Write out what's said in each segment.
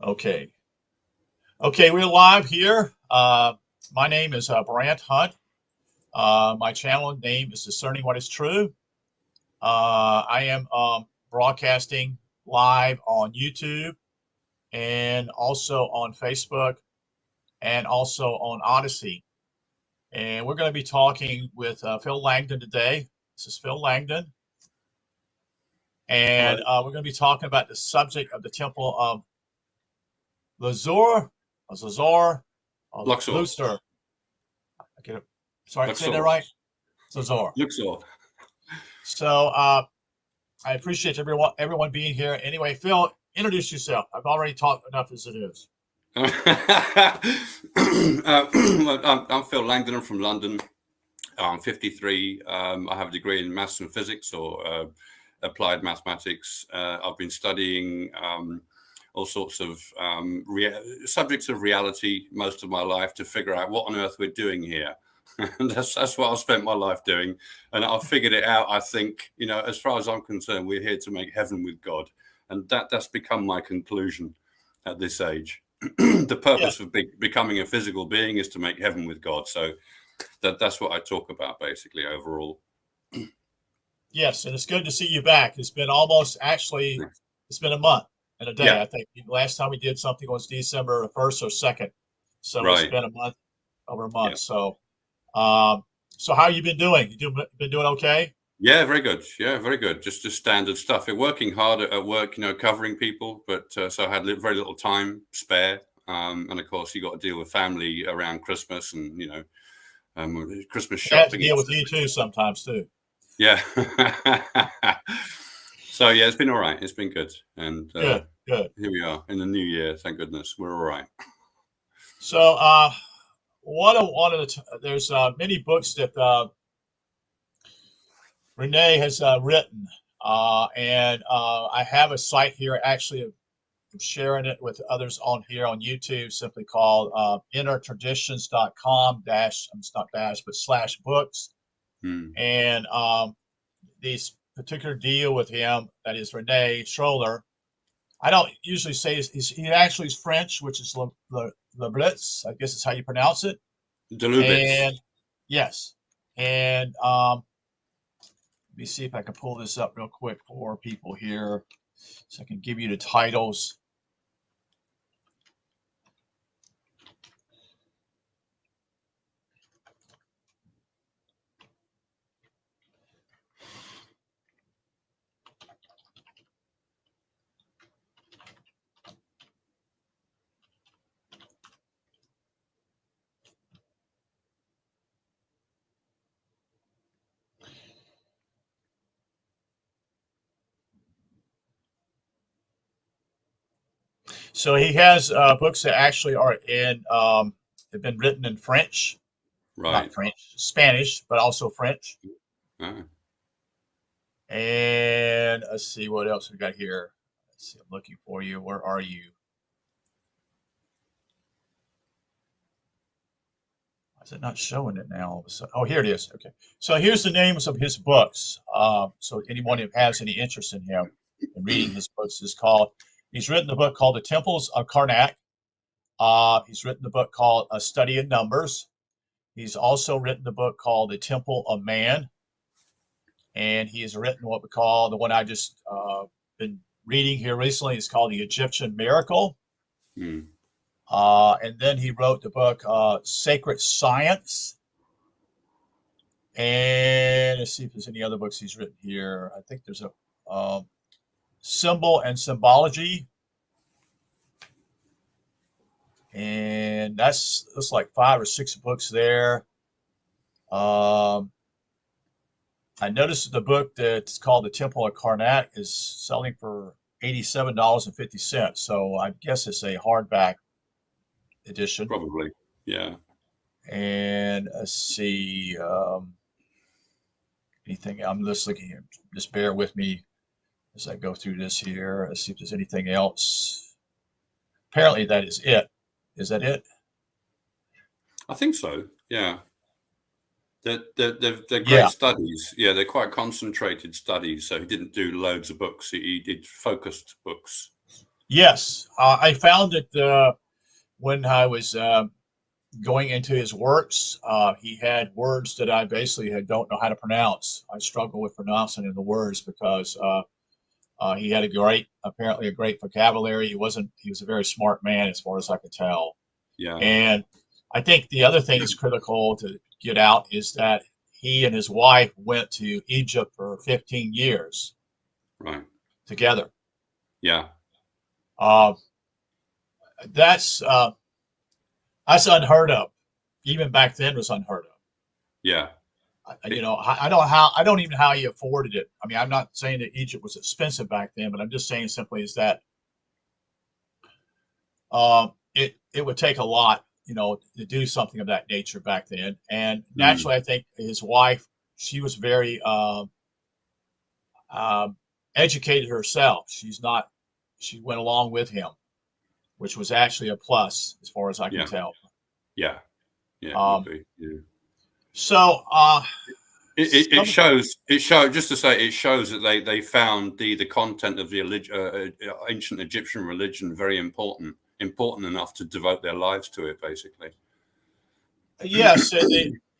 Okay. Okay, we're live here. My name is Brant Hunt. My channel name is Discerning What is True. I am broadcasting live on YouTube and also on Facebook and also on Odyssey. And we're going to be talking with Phil Langdon today. This is Phil Langdon. And we're going to be talking about the subject of the Temple of Luxor, Luxor. Luxor. Okay, sorry, Luxor. say that right? Luxor. Luxor. So I appreciate everyone being here. Anyway, Phil, introduce yourself. I've already talked enough as it is. I'm Phil Langdon. I'm from London. I'm 53. I have a degree in maths and physics, or applied mathematics. I've been studying all sorts of subjects of reality most of my life to figure out what on earth we're doing here. And that's what I've spent my life doing. And I've figured it out. I think, as far as I'm concerned, we're here to make heaven with God. And that's become my conclusion at this age. The purpose of becoming a physical being is to make heaven with God. So that's what I talk about basically overall. Yes, and it's good to see you back. It's been it's been a month and a day. Yeah. I think the last time we did something was December 1st or 2nd. So It's been over a month. Yeah. So how you been doing? Been doing okay? Yeah, very good. Yeah, very good. Just standard stuff. Working hard at work, covering people, but so I had very little time spare. And of course, you got to deal with family around Christmas and Christmas shopping. I have to deal with you too sometimes too. Yeah. So yeah, it's been all right. It's been good. And good. Here we are in the new year. Thank goodness we're all right. So there's many books that Renee has written, and I have a site here. Actually, I'm sharing it with others on here on YouTube, simply called innertraditions.com /books. And this particular deal with him, that is Renee Schroller. I don't usually say he actually is French, which is Le Blitz. I guess is how you pronounce it. And yes, and let me see if I can pull this up real quick for people here, so I can give you the titles. So he has books that actually are have been written in French, right? Not French, Spanish, but also French. And let's see what else we got here. Let's see, I'm looking for you. Where are you? Why is it not showing it now all of a sudden? Oh, here it is. Okay. So here's the names of his books. So anyone who has any interest in him and reading his books he's written a book called The Temples of Karnak. He's written the book called A Study in Numbers. He's also written the book called The Temple of Man. And he has written what we call, the one I just been reading here recently, is called The Egyptian Miracle. And then he wrote the book Sacred Science. And let's see if there's any other books he's written here. I think there's a Symbol and Symbology. And that's like 5 or 6 books there. I noticed the book that's called The Temple of Karnak is selling for $87.50. So I guess it's a hardback edition. Probably, yeah. And let's see, anything, I'm just looking here. Just bear with me as I go through this here. Let's see if there's anything else. Apparently that is it. Is that it? I think so, yeah. They're great Yeah. studies. Yeah, they're quite concentrated studies. So he didn't do loads of books. He did focused books. Yes. I found that when I was going into his works, he had words that I basically don't know how to pronounce. I struggle with pronouncing the words because he had apparently a great vocabulary. He was a very smart man as far as I could tell. Yeah, And I think the other thing that's critical to get out is that he and his wife went to Egypt for 15 years right. together. Yeah, Uh, that's that's unheard of. Even back then was unheard of. yeah, I don't even know how he afforded it. I mean, I'm not saying that Egypt was expensive back then, but I'm just saying simply is that it would take a lot, to do something of that nature back then. And mm, naturally, I think his wife, she was very um, educated herself. She went along with him, which was actually a plus as far as I can yeah, tell. yeah, yeah. It would Um, be. Yeah. so It some, shows. It shows. Just to say, it shows that they found the content of the ancient Egyptian religion very important enough to devote their lives to it. Basically. yes,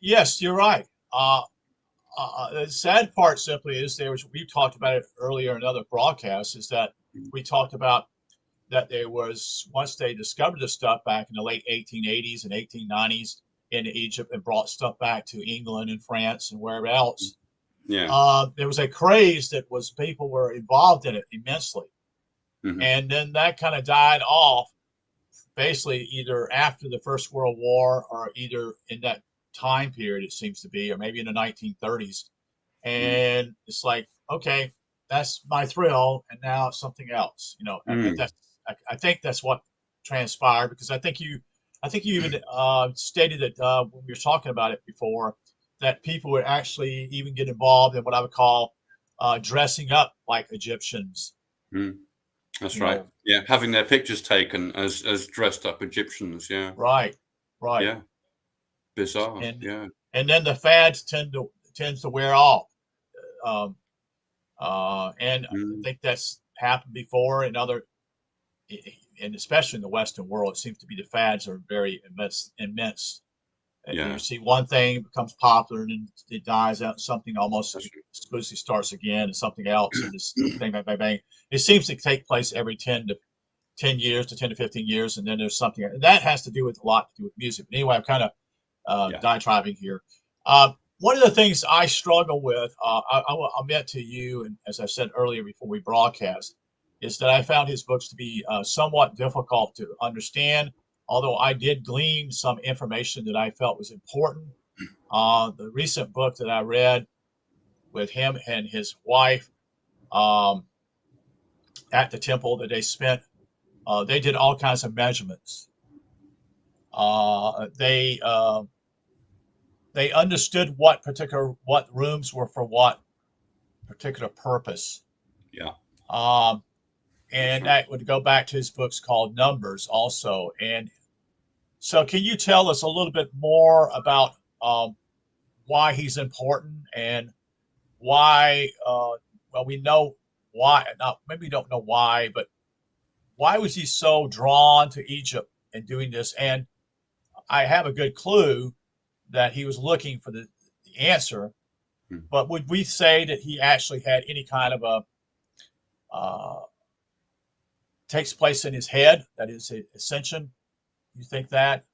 yes, you're right. The sad part simply is we talked about it earlier in other broadcasts, is that we talked about that there was, once they discovered the stuff back in the late 1880s and 1890s in Egypt and brought stuff back to England and France and wherever else, Yeah. there was a craze that was people were involved in it immensely. Hmm. And then that kind of died off basically either after the First World War or either in that time period, it seems to be, or maybe in the 1930s. And it's like, okay, that's my thrill, and now it's something else. Mm. I think that's what transpired, because I think you even stated that when we were talking about it before, that people would actually even get involved in what I would call dressing up like Egyptians. Mm. That's You right. know, Yeah, having their pictures taken as dressed up Egyptians. Yeah, right, right, yeah. Bizarre. and Yeah. and then the fads tends to wear off. Um, and I Mm. think that's happened before in other, and especially in the Western world. It seems to be the fads are very immense. You Yeah. see one thing becomes popular and then it dies out, and something almost That's exclusively starts again, and something else, and this bang, bang, bang, bang. It seems to take place every 10 years to 10 to 15 years, and then there's something, and that has to do with a lot to do with music. But anyway, I'm kind of yeah. diatribing here. One of the things I struggle with, I'll admit to you, and as I said earlier before we broadcast, is that I found his books to be somewhat difficult to understand, although I did glean some information that I felt was important. The recent book that I read with him and his wife um, at the temple that they spent, they did all kinds of measurements. Uh, they uh, they understood what rooms were for what particular purpose. Yeah. Um, That's and right. that would go back to his books called Numbers also. And so, can you tell us a little bit more about why he's important and why? Well, we know why. Not maybe we don't know why, but why was he so drawn to Egypt and doing this? And I have a good clue that he was looking for the answer. Mm. But would we say that he actually had any kind of a uh, takes place in his head, that is ascension? You think that?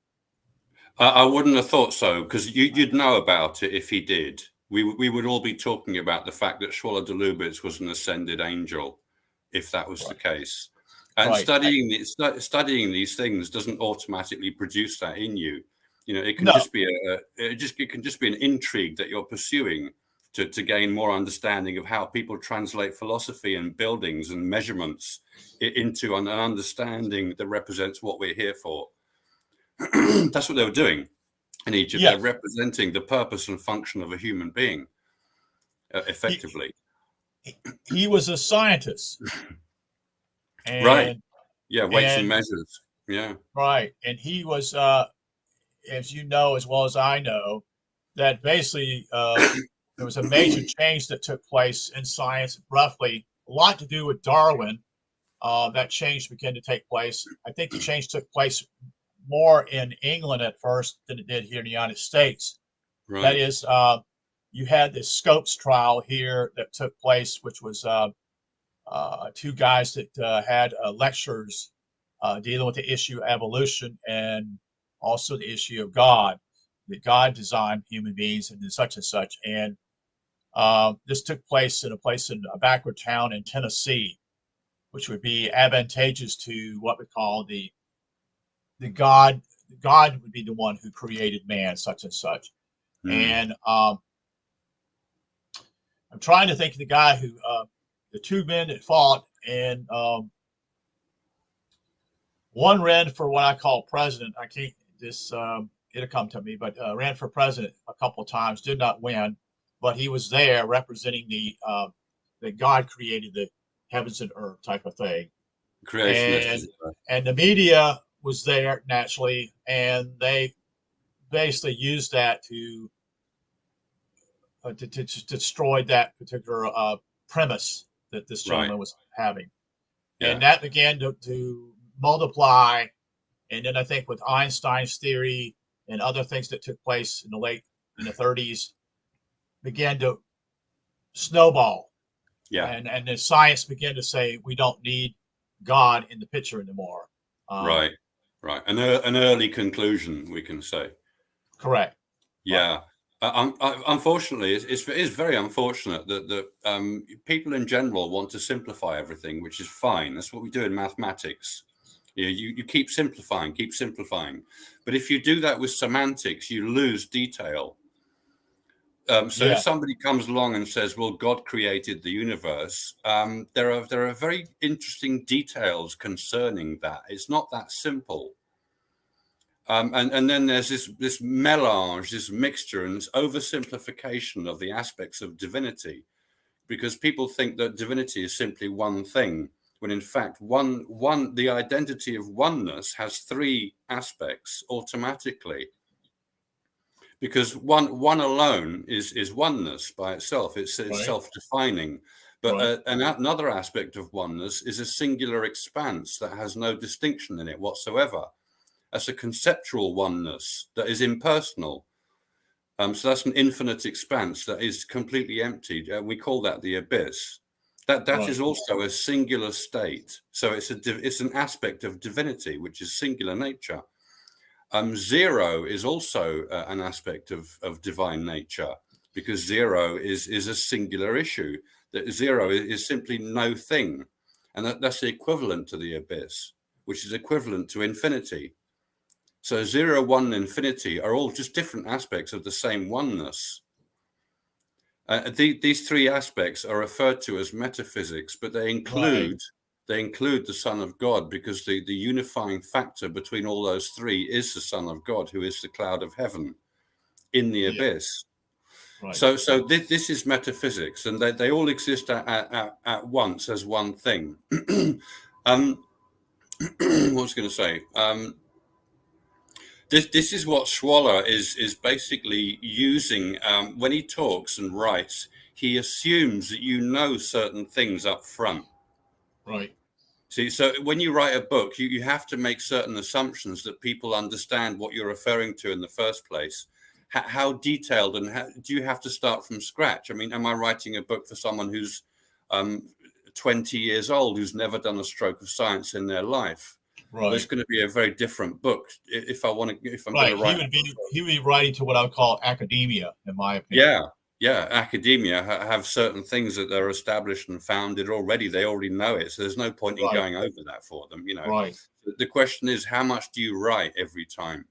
I wouldn't have thought so because you'd know about it if he did. We would all be talking about the fact that Shwala Delubitz was an ascended angel, if that was the Right, case. And right. studying these things doesn't automatically produce that in you. You know, it can No, just be it can just be an intrigue that you're pursuing to gain more understanding of how people translate philosophy and buildings and measurements into an understanding that represents what we're here for. That's what they were doing in Egypt. They're yes. representing the purpose and function of a human being He, effectively. he was a scientist, Right. and Yeah. Weights and and measures. Yeah. right, and he was, as you know as well as I know, that basically there was a major change that took place in science, roughly a lot to do with Darwin. That change began to take place. I think the change took place more in England at first than it did here in the United States. That Right. is, you had this Scopes trial here that took place, which was two guys that had lectures dealing with the issue of evolution and also the issue of God, that God designed human beings and such and such. And this took place in a backward town in Tennessee, which would be advantageous to what we call the God. God would be the one who created man, such and such. Mm. And I'm trying to think of the guy who, the two men that fought, and one ran for what I call president. I can't this it'll come to me, but ran for president a couple of times, did not win, but he was there representing the that God created the heavens and earth type of thing, Creationist, and as it were. the media was there naturally, and they basically used that to destroy that particular premise that this Right. gentleman was having, and Yeah. that began to multiply. And then I think with Einstein's theory and other things that took place in the 30s began to snowball, Yeah. and the science began to say we don't need God in the picture anymore. Um, Right. Right. An early conclusion, we can say. Correct. Right. Yeah. Unfortunately, it is very unfortunate that people in general want to simplify everything, which is fine. That's what we do in mathematics. You keep simplifying, keep simplifying. But if you do that with semantics, you lose detail. So if Yeah. somebody comes along and says, "Well, God created the universe," there are very interesting details concerning that. It's not that simple. And then there's this melange, this mixture, and this oversimplification of the aspects of divinity, because people think that divinity is simply one thing, when in fact the identity of oneness has three aspects automatically, because one alone is oneness by itself. It's Right. self-defining. But Right. another aspect of oneness is a singular expanse that has no distinction in it whatsoever. That's a conceptual oneness that is impersonal. So that's an infinite expanse that is completely empty. We call that the abyss. That Right. is also a singular state. So it's an aspect of divinity, which is singular nature. Zero is also an aspect of divine nature, because zero is a singular issue. That zero is simply no thing, and that's the equivalent to the abyss, which is equivalent to infinity. So zero, one, and infinity are all just different aspects of the same oneness. These three aspects are referred to as metaphysics, but they Right. include the Son of God, because the unifying factor between all those three is the Son of God, who is the cloud of heaven in the Yeah. abyss. Right. So this is metaphysics, and they all exist at once as one thing. What was I going to say? This is what Schwaller is basically using when he talks and writes. He assumes that you know certain things up front. Right. See, so when you write a book, you have to make certain assumptions that people understand what you're referring to in the first place. How detailed and do you have to start from scratch? I mean, am I writing a book for someone who's 20 years old, who's never done a stroke of science in their life? Well, it's Right. going to be a very different book if I'm going to Right. write. He would be writing to what I would call academia, in my opinion. Yeah, yeah. Academia have certain things that they're established and founded already. They already know it, so there's no point in Right. going over that for them. Right. The question is, how much do you write every time?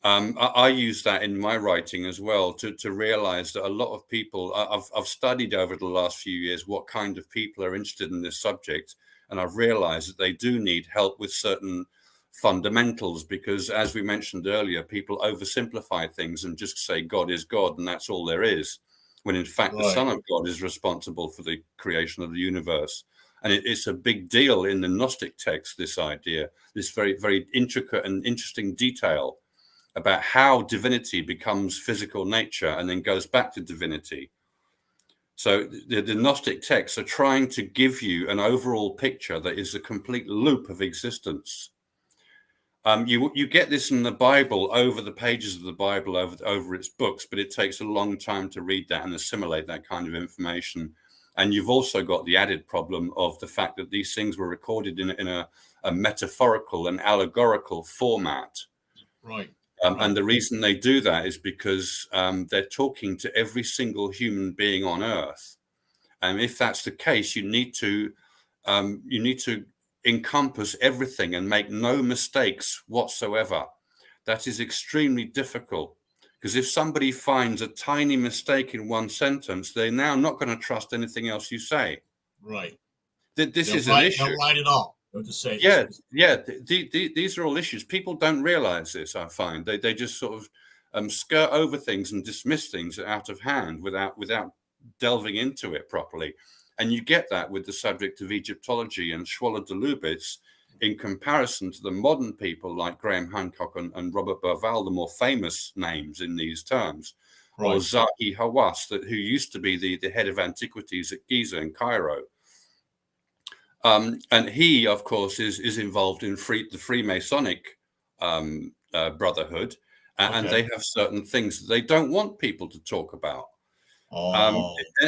I use that in my writing as well to realize that a lot of people I've studied over the last few years what kind of people are interested in this subject, and I've realized that they do need help with certain fundamentals, because as we mentioned earlier, people oversimplify things and just say God is God and that's all there is, when in fact the Right. Son of God is responsible for the creation of the universe. And it's a big deal in the Gnostic text, this idea, this very, very intricate and interesting detail, about how divinity becomes physical nature and then goes back to divinity. So the Gnostic texts are trying to give you an overall picture that is a complete loop of existence. You get this in the Bible, over the pages of the Bible, over its books, but it takes a long time to read that and assimilate that kind of information. And you've also got the added problem of the fact that these things were recorded in a metaphorical and allegorical format. Right. And the reason they do that is because they're talking to every single human being on Earth. And if that's the case, you need to encompass everything and make no mistakes whatsoever. That is extremely difficult, because if somebody finds a tiny mistake in one sentence, they're now not going to trust anything else you say. Right. This is an issue. They'll write it off. They'll just say, these are all issues. People don't realize this, I find. They just sort of skirt over things and dismiss things out of hand without delving into it properly. And you get that with the subject of Egyptology and Schwaller de Lubitz in comparison to the modern people like Graham Hancock and Robert Berval, the more famous names in these terms, or Zahi Hawass, who used to be the head of antiquities at Giza in Cairo. And he, of course, is involved in the Freemasonic Brotherhood, and they have certain things that they don't want people to talk about.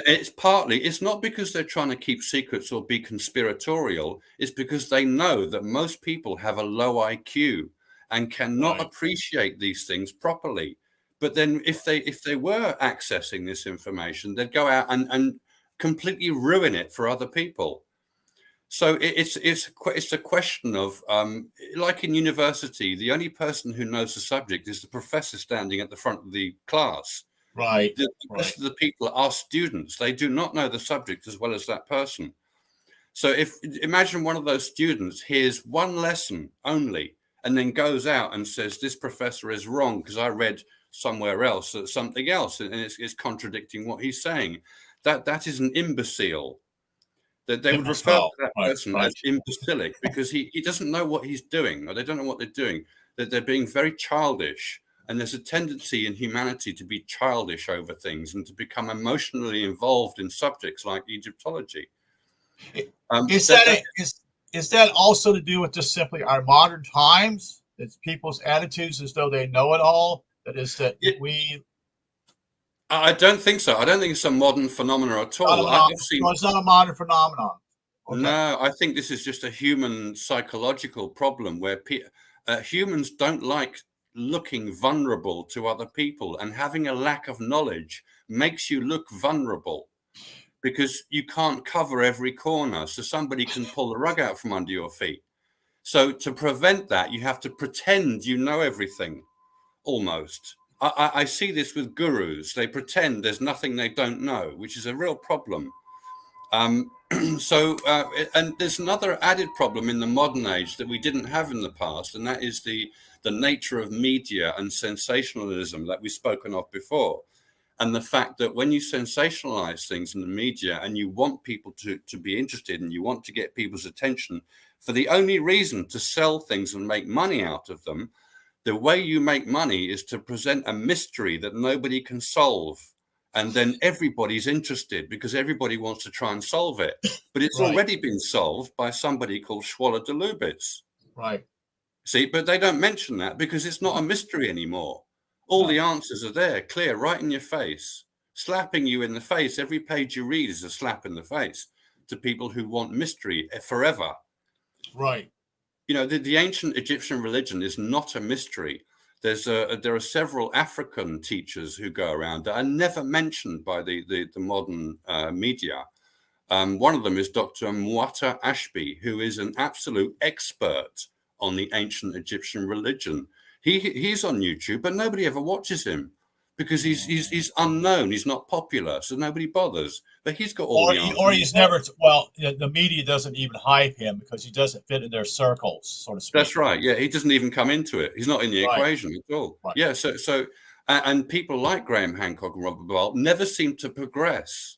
It's not because they're trying to keep secrets or be conspiratorial. It's because they know that most people have a low IQ and cannot appreciate these things properly. But then if they were accessing this information, they'd go out and completely ruin it for other people. So it's a question of, like in university, the only person who knows the subject is the professor standing at the front of the class. Right. The rest of the people are students. They do not know the subject as well as that person. So imagine one of those students hears one lesson only and then goes out and says, this professor is wrong because I read somewhere else that something else and it's contradicting what he's saying. That is an imbecile. That they would refer to that person as imbecilic because he doesn't know what he's doing, or they don't know what they're doing. That they're being very childish. And there's a tendency in humanity to be childish over things and to become emotionally involved in subjects like Egyptology. Is that also to do with just simply our modern times? It's people's attitudes as though they know it all? I don't think so. I don't think it's a modern phenomenon at all. It's not a modern phenomenon. Okay. No, I think this is just a human psychological problem where humans don't like looking vulnerable to other people, and having a lack of knowledge makes you look vulnerable because you can't cover every corner, so somebody can pull the rug out from under your feet. So to prevent that, you have to pretend you know everything, almost. I see this with gurus. They pretend there's nothing they don't know, which is a real problem. And there's another added problem in the modern age that we didn't have in the past, and that is the nature of media and sensationalism that we've spoken of before. And the fact that when you sensationalize things in the media and you want people to be interested and you want to get people's attention for the only reason to sell things and make money out of them, the way you make money is to present a mystery that nobody can solve. And then everybody's interested because everybody wants to try and solve it. But it's already been solved by somebody called Schwaller de Lubitz. Right. See, but they don't mention that because it's not a mystery anymore. All the answers are there, clear, right in your face, slapping you in the face. Every page you read is a slap in the face to people who want mystery forever. Right. You know, the ancient Egyptian religion is not a mystery. There are several African teachers who go around that are never mentioned by the modern media. One of them is Dr. Mwata Ashby, who is an absolute expert on the ancient Egyptian religion. He's on YouTube, but nobody ever watches him because he's unknown. He's not popular, so nobody bothers. But he's got all the answers. Or he's never. Well, the media doesn't even hype him because he doesn't fit in their circles, so to speak. That's right. Yeah, he doesn't even come into it. He's not in the equation at all. Right. Yeah. So and people like Graham Hancock and Robert Ball never seem to progress.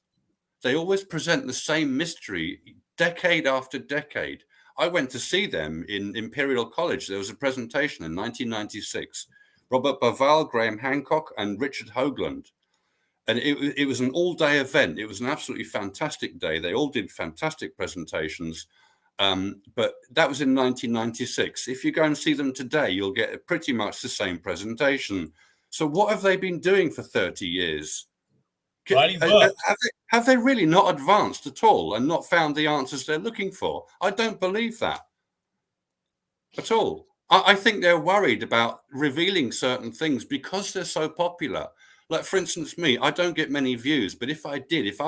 They always present the same mystery decade after decade. I went to see them in Imperial College. There was a presentation in 1996 Robert Bauval, Graham Hancock, and Richard Hoagland. And it was an all-day event. It was an absolutely fantastic day. They all did fantastic presentations. But that was in 1996. If you go and see them today, you'll get pretty much the same presentation. So what have they been doing for 30 years? Writing books. Have they really not advanced at all and not found the answers they're looking for? I don't believe that at all. I think they're worried about revealing certain things because they're so popular. Like, for instance, me, I don't get many views, but if I did, if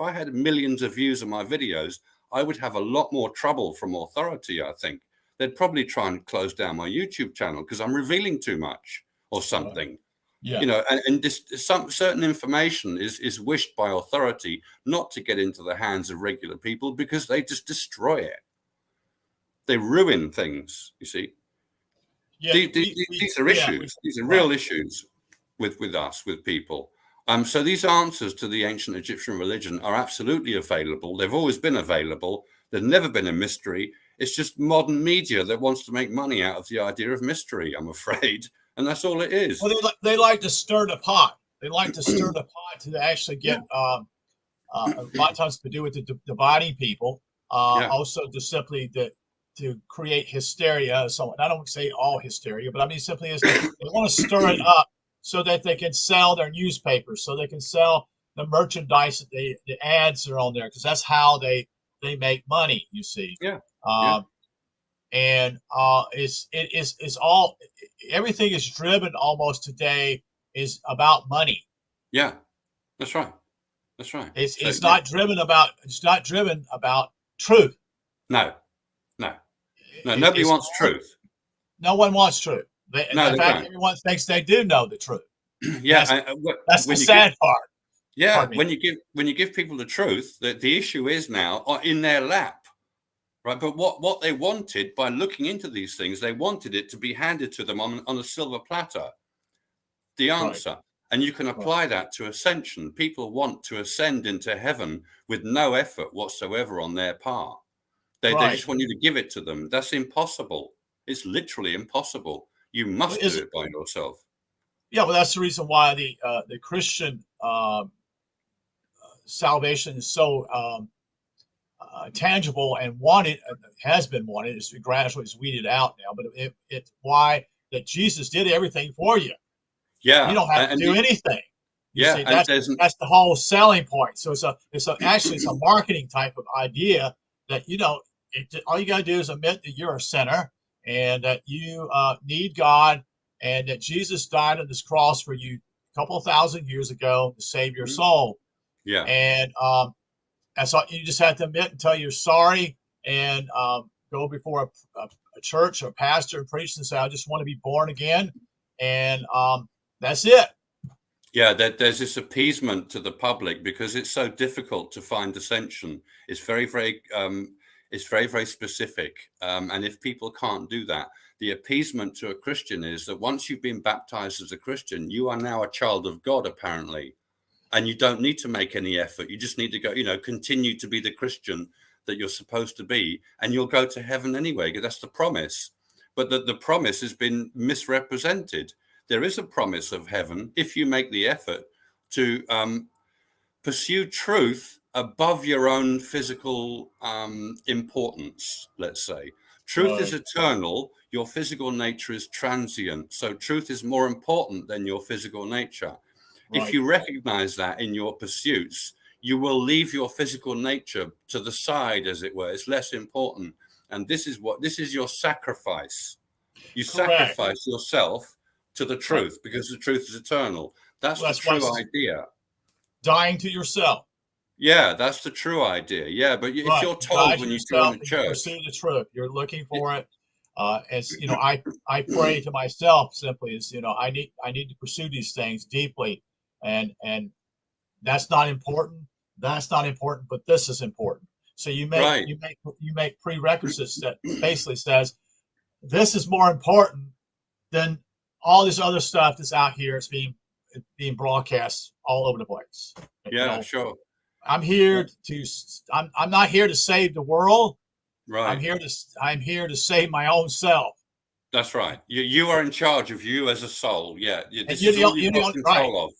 I had millions of views on my videos, I would have a lot more trouble from authority, I think. They'd probably try and close down my YouTube channel because I'm revealing too much or something. Right. Yeah. You know, and some certain information is wished by authority not to get into the hands of regular people because they just destroy it. They ruin things, you see. Yeah, these are issues. These are real issues with us, with people. So these answers to the ancient Egyptian religion are absolutely available. They've always been available. There's never been a mystery. It's just modern media that wants to make money out of the idea of mystery, I'm afraid. And that's all it is. Well, they like to stir the pot. They like to stir the pot to actually get a lot of times to do with the dividing people. Also to simply to create hysteria. So I don't say all hysteria, but I mean simply is they want to stir it up so that they can sell their newspapers, so they can sell the merchandise that the ads are on there, because that's how they make money. You see. And it's all, everything is driven almost today is about money. Yeah, that's right. That's right. It's not driven about truth. No. Nobody wants truth. No one wants truth. In fact, everyone thinks they do know the truth. Yeah, that's the sad part. Yeah, when you give people the truth, the issue is now in their lap. Right, but what they wanted by looking into these things, they wanted it to be handed to them on a silver platter, the answer. Right. And you can apply that to ascension. People want to ascend into heaven with no effort whatsoever on their part. They just want you to give it to them. That's impossible. It's literally impossible. You must do it by yourself. Yeah, well, that's the reason why the Christian salvation is so tangible and wanted, has been wanted. It's gradually weeded out now, but it's why that Jesus did everything for you. Yeah, you don't have to do anything. Yeah, see, that's the whole selling point. So it's a marketing type of idea that all you got to do is admit that you're a sinner and that you need God, and that Jesus died on this cross for you a couple of thousand years ago to save your soul. Yeah, and so you just have to admit and tell you're sorry, and go before a church or a pastor and preach and say, I just want to be born again. And that's it. Yeah, there's this appeasement to the public because it's so difficult to find ascension. It's very, very specific. And if people can't do that, the appeasement to a Christian is that once you've been baptized as a Christian, you are now a child of God, apparently. And you don't need to make any effort. You just need to go, continue to be the Christian that you're supposed to be, and you'll go to heaven anyway. That's the promise. But the promise has been misrepresented. There is a promise of heaven if you make the effort to pursue truth above your own physical importance, let's say. Truth is eternal. Your physical nature is transient. So truth is more important than your physical nature. If you recognize that in your pursuits, you will leave your physical nature to the side, as it were. It's less important. And this is your sacrifice. You sacrifice yourself to the truth because the truth is eternal. That's the true idea. Dying to yourself. Yeah, that's the true idea. Yeah, but if you're told when you join the church, pursue the truth, you're looking for it. As I pray to myself simply is, I need to pursue these things deeply. And that's not important. That's not important, but this is important. So you make prerequisites that basically says this is more important than all this other stuff that's out here. It's being broadcast all over the place. Yeah, sure. I'm here to. I'm not here to save the world. Right. I'm here to save my own self. That's right. You are in charge of you as a soul. Yeah. And This is all you've got right. control of.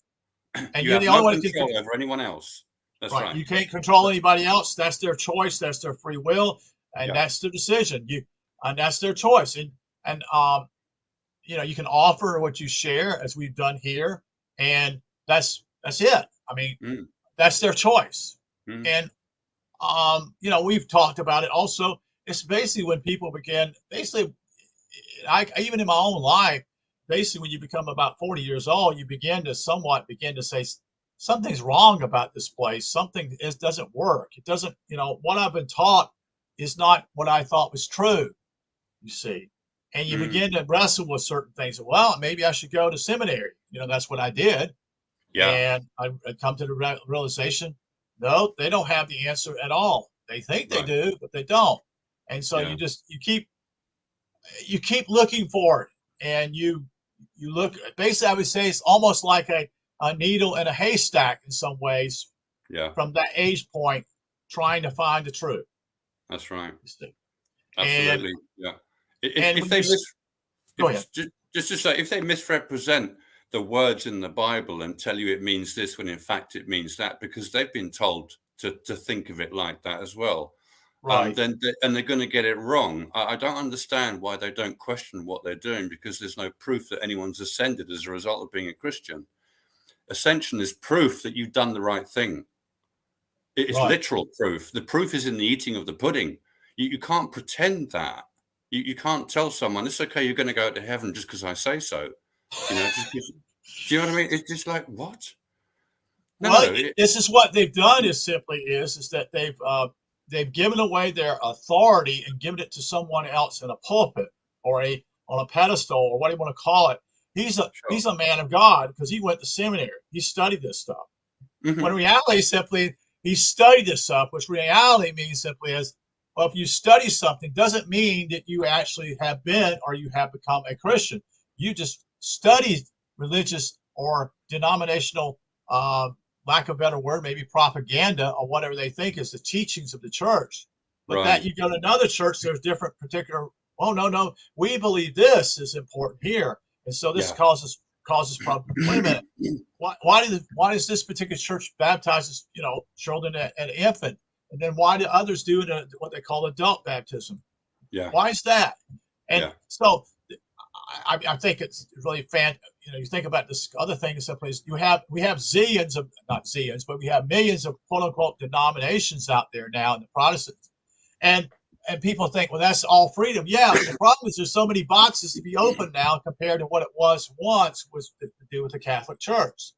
And You you're have the no only one who can control over anyone else. That's right. right. You can't control anybody else. That's their choice. That's their free will, and Yeah. that's their decision. And that's their choice. And you can offer what you share, as we've done here, and that's it. I mean, Mm, that's their choice. mm. And we've talked about it. Also, it's basically when people begin. Basically, I even in my own life, basically when you become about 40 years old, you begin to say something's wrong about this place. Something doesn't work. It doesn't. What I've been taught is not what I thought was true. You see, and you begin to wrestle with certain things. Well, maybe I should go to seminary. That's what I did, Yeah. and I come to the realization, no, they don't have the answer at all. They think they Right. do, but they don't. And so Yeah. you keep looking for it, and you look. Basically, I would say it's almost like a needle in a haystack in some ways. Yeah. From that age point, trying to find the truth. That's right. And Absolutely. Yeah. and If when they you go ahead. just to say, if they misrepresent the words in the Bible and tell you it means this when in fact it means that, because they've been told to think of it like that as well, Right. and they're going to get it wrong. I don't understand why they don't question what they're doing, because there's no proof that anyone's ascended as a result of being a Christian. Ascension is proof that you've done the right thing. It's Right. literal proof. The proof is in the eating of the pudding. You can't pretend that. You can't tell someone it's okay, you're going to go to heaven just because I say so. Do you know what I mean? It's just like, what? Well, No. this is what they've done. Is that they've given away their authority and given it to someone else in a pulpit or on a pedestal, or what do you want to call it. He's a man of God because he went to seminary. He studied this stuff. Mm-hmm. When reality simply, he studied this stuff, which reality means simply is, well, if you study something, doesn't mean that you actually have been or you have become a Christian. You just studied religious or denominational, lack of a better word, maybe propaganda or whatever they think is the teachings of the church. But that Right. you go to another church, there's different particular. Oh no, we believe this is important here, and so this causes problems. Wait a minute. Why does this particular church baptize children at infant, and then why do others do what they call adult baptism? Yeah. Why is that? And Yeah. so I think it's really you think about this other thing. Someplace we have zillions of, not zillions, but we have millions of quote unquote denominations out there now in the Protestants, and people think, well, that's all freedom. Yeah, but the problem is there's so many boxes to be opened now compared to what it was once was to do with the Catholic Church.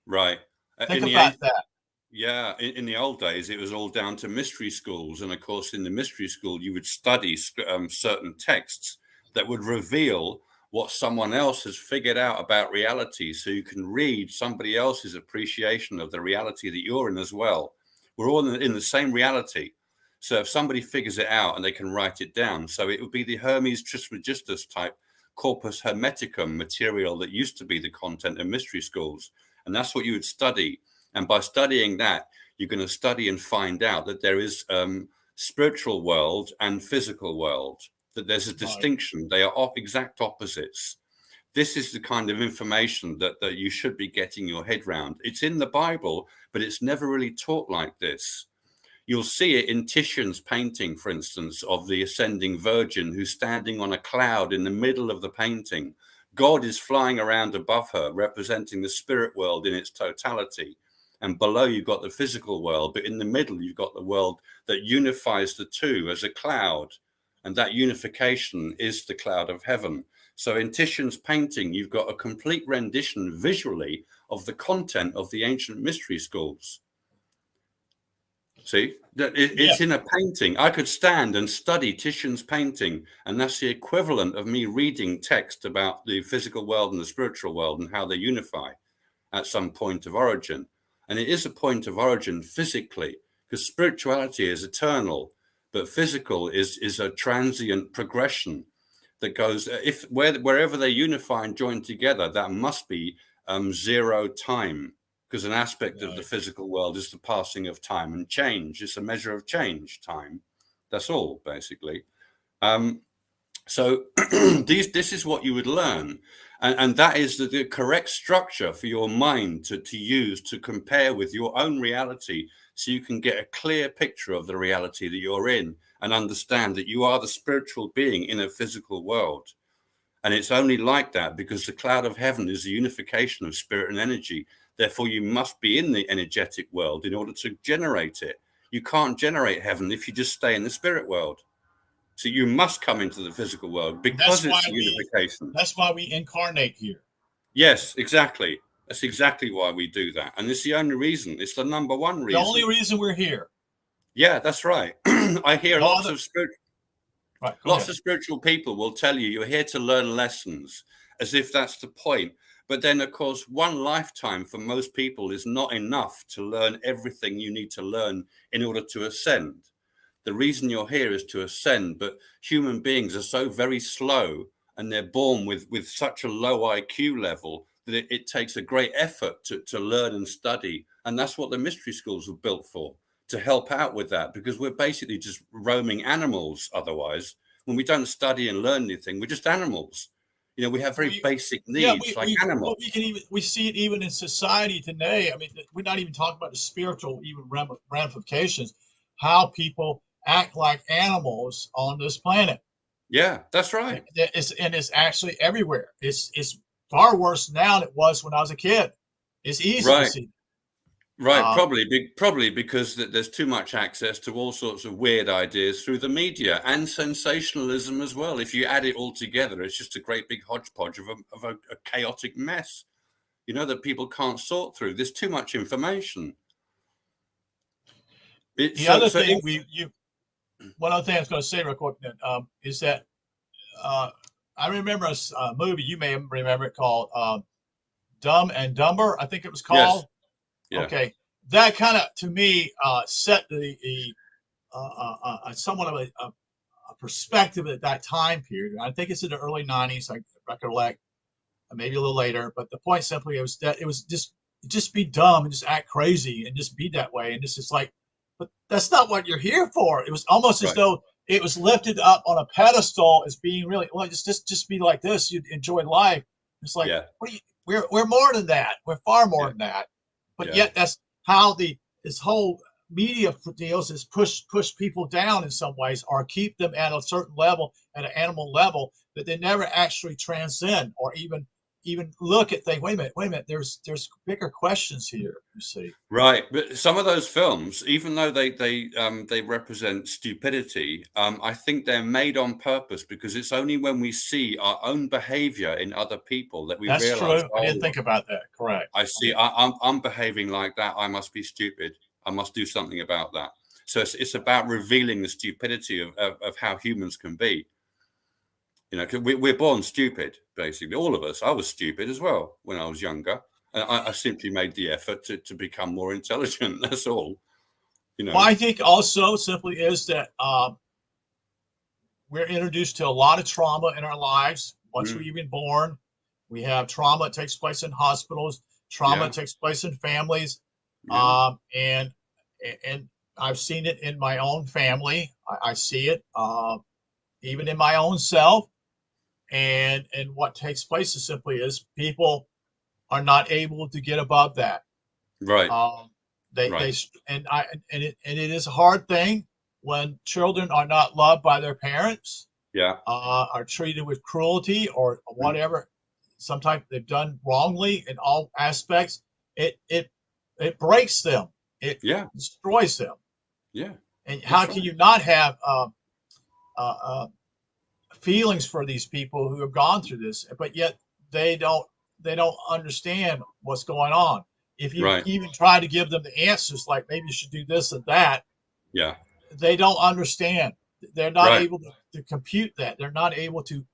Right. Think about that. Yeah, in the old days, it was all down to mystery schools, and of course, in the mystery school, you would study certain texts that would reveal what someone else has figured out about reality, so you can read somebody else's appreciation of the reality that you're in as well. We're all in the same reality. So if somebody figures it out and they can write it down, so it would be the Hermes Trismegistus type corpus hermeticum material that used to be the content of mystery schools. And that's what you would study. And by studying that, you're going to study and find out that there is spiritual world and physical world, that there's a distinction. They are exact opposites. This is the kind of information that you should be getting your head around. It's in the Bible, but it's never really taught like this. You'll see it in Titian's painting, for instance, of the ascending Virgin who's standing on a cloud in the middle of the painting. God is flying around above her, representing the spirit world in its totality. And below you've got the physical world, but in the middle you've got the world that unifies the two as a cloud. And that unification is the cloud of heaven. So in Titian's painting, you've got a complete rendition visually of the content of the ancient mystery schools. See, it's in a painting. I could stand and study Titian's painting, and that's the equivalent of me reading text about the physical world and the spiritual world and how they unify at some point of origin. And it is a point of origin physically, because spirituality is eternal, but physical is a transient progression that goes, wherever they unify and join together, that must be zero time. Because an aspect of the physical world is the passing of time and change. It's a measure of change, time. That's all, basically. So this is what you would learn. And that is the correct structure for your mind to use to compare with your own reality, so you can get a clear picture of the reality that you're in and understand that you are the spiritual being in a physical world. And it's only like that because the cloud of heaven is the unification of spirit and energy. Therefore, you must be in the energetic world in order to generate it. You can't generate heaven if you just stay in the spirit world. So you must come into the physical world And that's because why it's a unification. we incarnate here. Yes, exactly. That's exactly why we do that. And it's the only reason. It's the number one The only reason. reason we're here. Yeah, that's right. I hear No other. Right. Go lots ahead. of spiritual people will tell you you're here to learn lessons, as if that's the point. But then, of course, one lifetime for most people is not enough to learn everything you need to learn in order to ascend. The reason you're here is to ascend, but human beings are so very slow, and they're born with such a low IQ level that it takes a great effort to learn and study. And that's what the mystery schools were built for, to help out with that, because we're basically just roaming animals otherwise. When we don't study and learn anything, we're just animals. We have very We, basic yeah, needs like what animals. we see it even in society today. I mean, we're not even talking about the spiritual even ramifications, how people act like animals on this planet. Yeah, that's right. It's actually everywhere. It's far worse now than it was when I was a kid. It's easy to Right. see. Right, Uh, probably because there's too much access to all sorts of weird ideas through the media and sensationalism as well. If you add it all together, it's just a great big hodgepodge of a chaotic mess, that people can't sort through. There's too much information. It, the so other so thing in, one other thing I was going to say real quick is that uh, I remember a movie you may remember it called Dumb and Dumber. I think it was yes, called. yeah, Okay, that kind of to me set the somewhat of a perspective at that time period. I think it's in the early '90s. I recollect, maybe a little later. But the point simply was that it was just be dumb and just act crazy and just be that way. And this is like, but that's not what you're here for. It was almost as right, though it was lifted up on a pedestal as being really well. Just be like this. You enjoy life. It's like yeah, what do you, we're more than that. We're far more yeah, than that. But yeah. yet that's how this whole media deals is push people down in some ways or keep them at a certain level, at an animal level, that they never actually transcend or even look at things. Wait a minute. There's bigger questions here. You see. Right, but some of those films, even though they represent stupidity, I think they're made on purpose, because it's only when we see our own behavior in other people that we That's realize, true. I didn't oh, think about that. Correct. I see, I'm behaving like that. I must be stupid. I must do something about that. So it's about revealing the stupidity of how humans can be. 'Cause we're born stupid, basically, all of us. I was stupid as well when I was younger. And I simply made the effort to become more intelligent. That's all, you Well, know. I think also simply is that we're introduced to a lot of trauma in our lives. Once we're Mm, even born, we have trauma that takes place in hospitals. Trauma yeah, takes place in families, yeah, and I've seen it in my own family. I see it even in my own self. And what takes place is simply is people are not able to get above that. right, Um, they right, and it is a hard thing when children are not loved by their parents, yeah, are treated with cruelty or mm, whatever. Sometimes they've done wrongly in all aspects. It breaks them. It yeah, destroys them. yeah. And how That's can right. you not have uh, uh, feelings for these people who have gone through this, but yet they don't they don't understand what's going on. If you Right, even try to give them the answers, like maybe you should do this and that, yeah, they don't understand. They're not right, able to compute that. They're not able to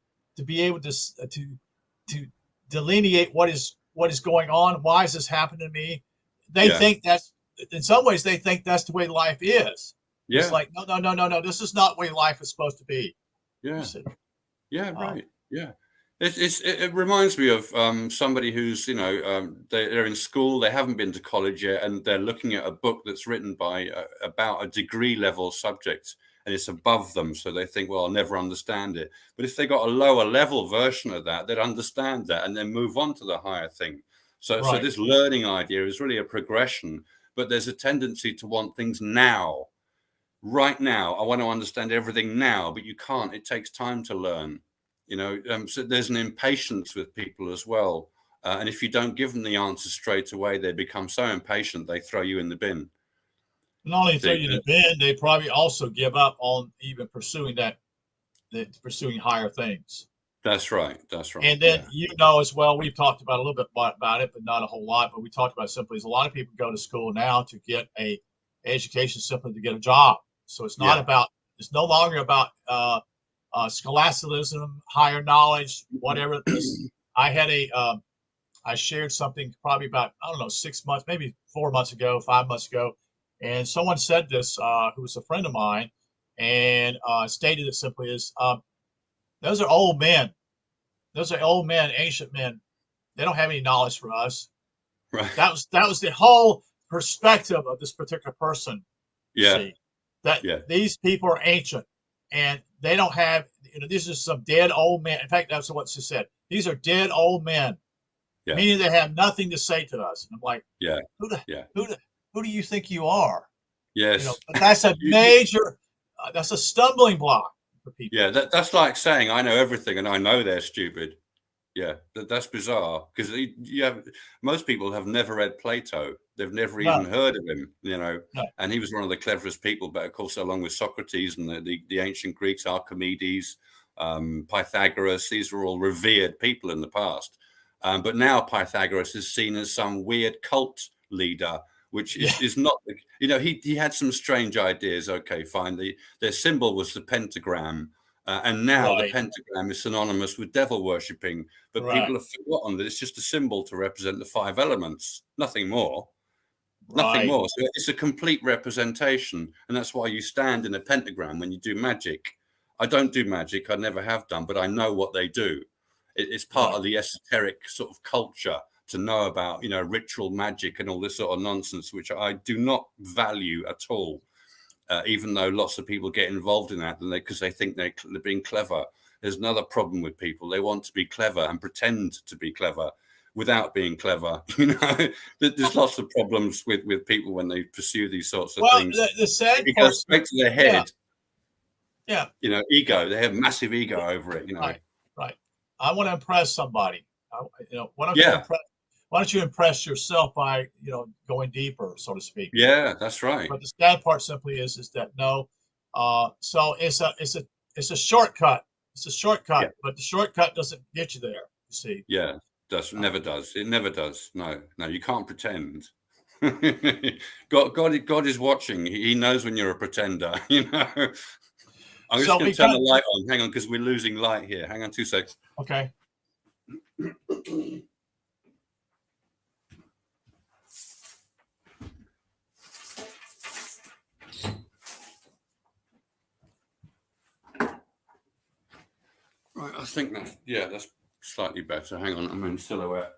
be able to delineate what is going on. Why is this happening to me? They yeah, think that's in some ways they think that's the way life is. It's yeah, like no. This is not the way life is supposed to be. You yeah, see. yeah, Um, right, yeah. It reminds me of somebody who's, they're in school, they haven't been to college yet, and they're looking at a book that's written by about a degree level subject, and it's above them. So they think, well, I'll never understand it. But if they got a lower level version of that, they'd understand that and then move on to the higher thing. So this learning idea is really a progression, but there's a tendency to want things now. Right now, I want to understand everything now, but you can't. It takes time to learn, so there's an impatience with people as well. And if you don't give them the answer straight away, they become so impatient, they throw you in the bin. Not only throw you in the bin, they probably also give up on even pursuing pursuing higher things. That's right. That's right. And then, as well, we've talked about a little bit about it, but not a whole lot. But we talked about simply is a lot of people go to school now to get a education simply to get a job. So it's not it's no longer about scholasticism, higher knowledge, whatever. I shared something probably about, 6 months, maybe 4 months ago, 5 months ago. And someone said this, who was a friend of mine, and stated it simply is, those are old men. Those are old men, ancient men. They don't have any knowledge for us. Right. That was the whole perspective of this particular person. Yeah. These people are ancient, and they don't have, these are some dead old men. In fact, that's what she said. These are dead old men, meaning they have nothing to say to us. And I'm like, who do you think you are? Yes. But that's a major, that's a stumbling block for people. Yeah, that's like saying I know everything and I know they're stupid. Yeah, that's bizarre, because most people have never read Plato. They've never even heard of him, and he was one of the cleverest people. But of course, along with Socrates and the ancient Greeks, Archimedes, Pythagoras, these were all revered people in the past. But now Pythagoras is seen as some weird cult leader, which is not, he had some strange ideas. Okay, fine. Their symbol was the pentagram. And now the pentagram is synonymous with devil worshipping, but people have forgotten that it's just a symbol to represent the 5 elements, nothing more. Nothing more. So it's a complete representation, and that's why you stand in a pentagram when you do magic. I don't do magic, I never have done, but I know what they do. It's part of the esoteric sort of culture to know about, ritual magic and all this sort of nonsense, which I do not value at all. Even though lots of people get involved in that because they think they're being clever. There's another problem with people. They want to be clever and pretend to be clever without being clever. There's lots of problems with people when they pursue these sorts of things. The sad it goes straight to their head. Yeah. Ego. They have massive ego over it. Right. I want to impress somebody. Why don't you impress yourself by, going deeper, so to speak? Yeah, that's right. But the sad part simply is that no. So it's a shortcut. It's a shortcut, but the shortcut doesn't get you there. You see? Yeah, never does. It never does. No, you can't pretend. God is watching. He knows when you're a pretender. I'm just going to turn the light on. Hang on, because we're losing light here. Hang on 2 seconds. Okay. Right, I think that's slightly better. Hang on, I'm in silhouette.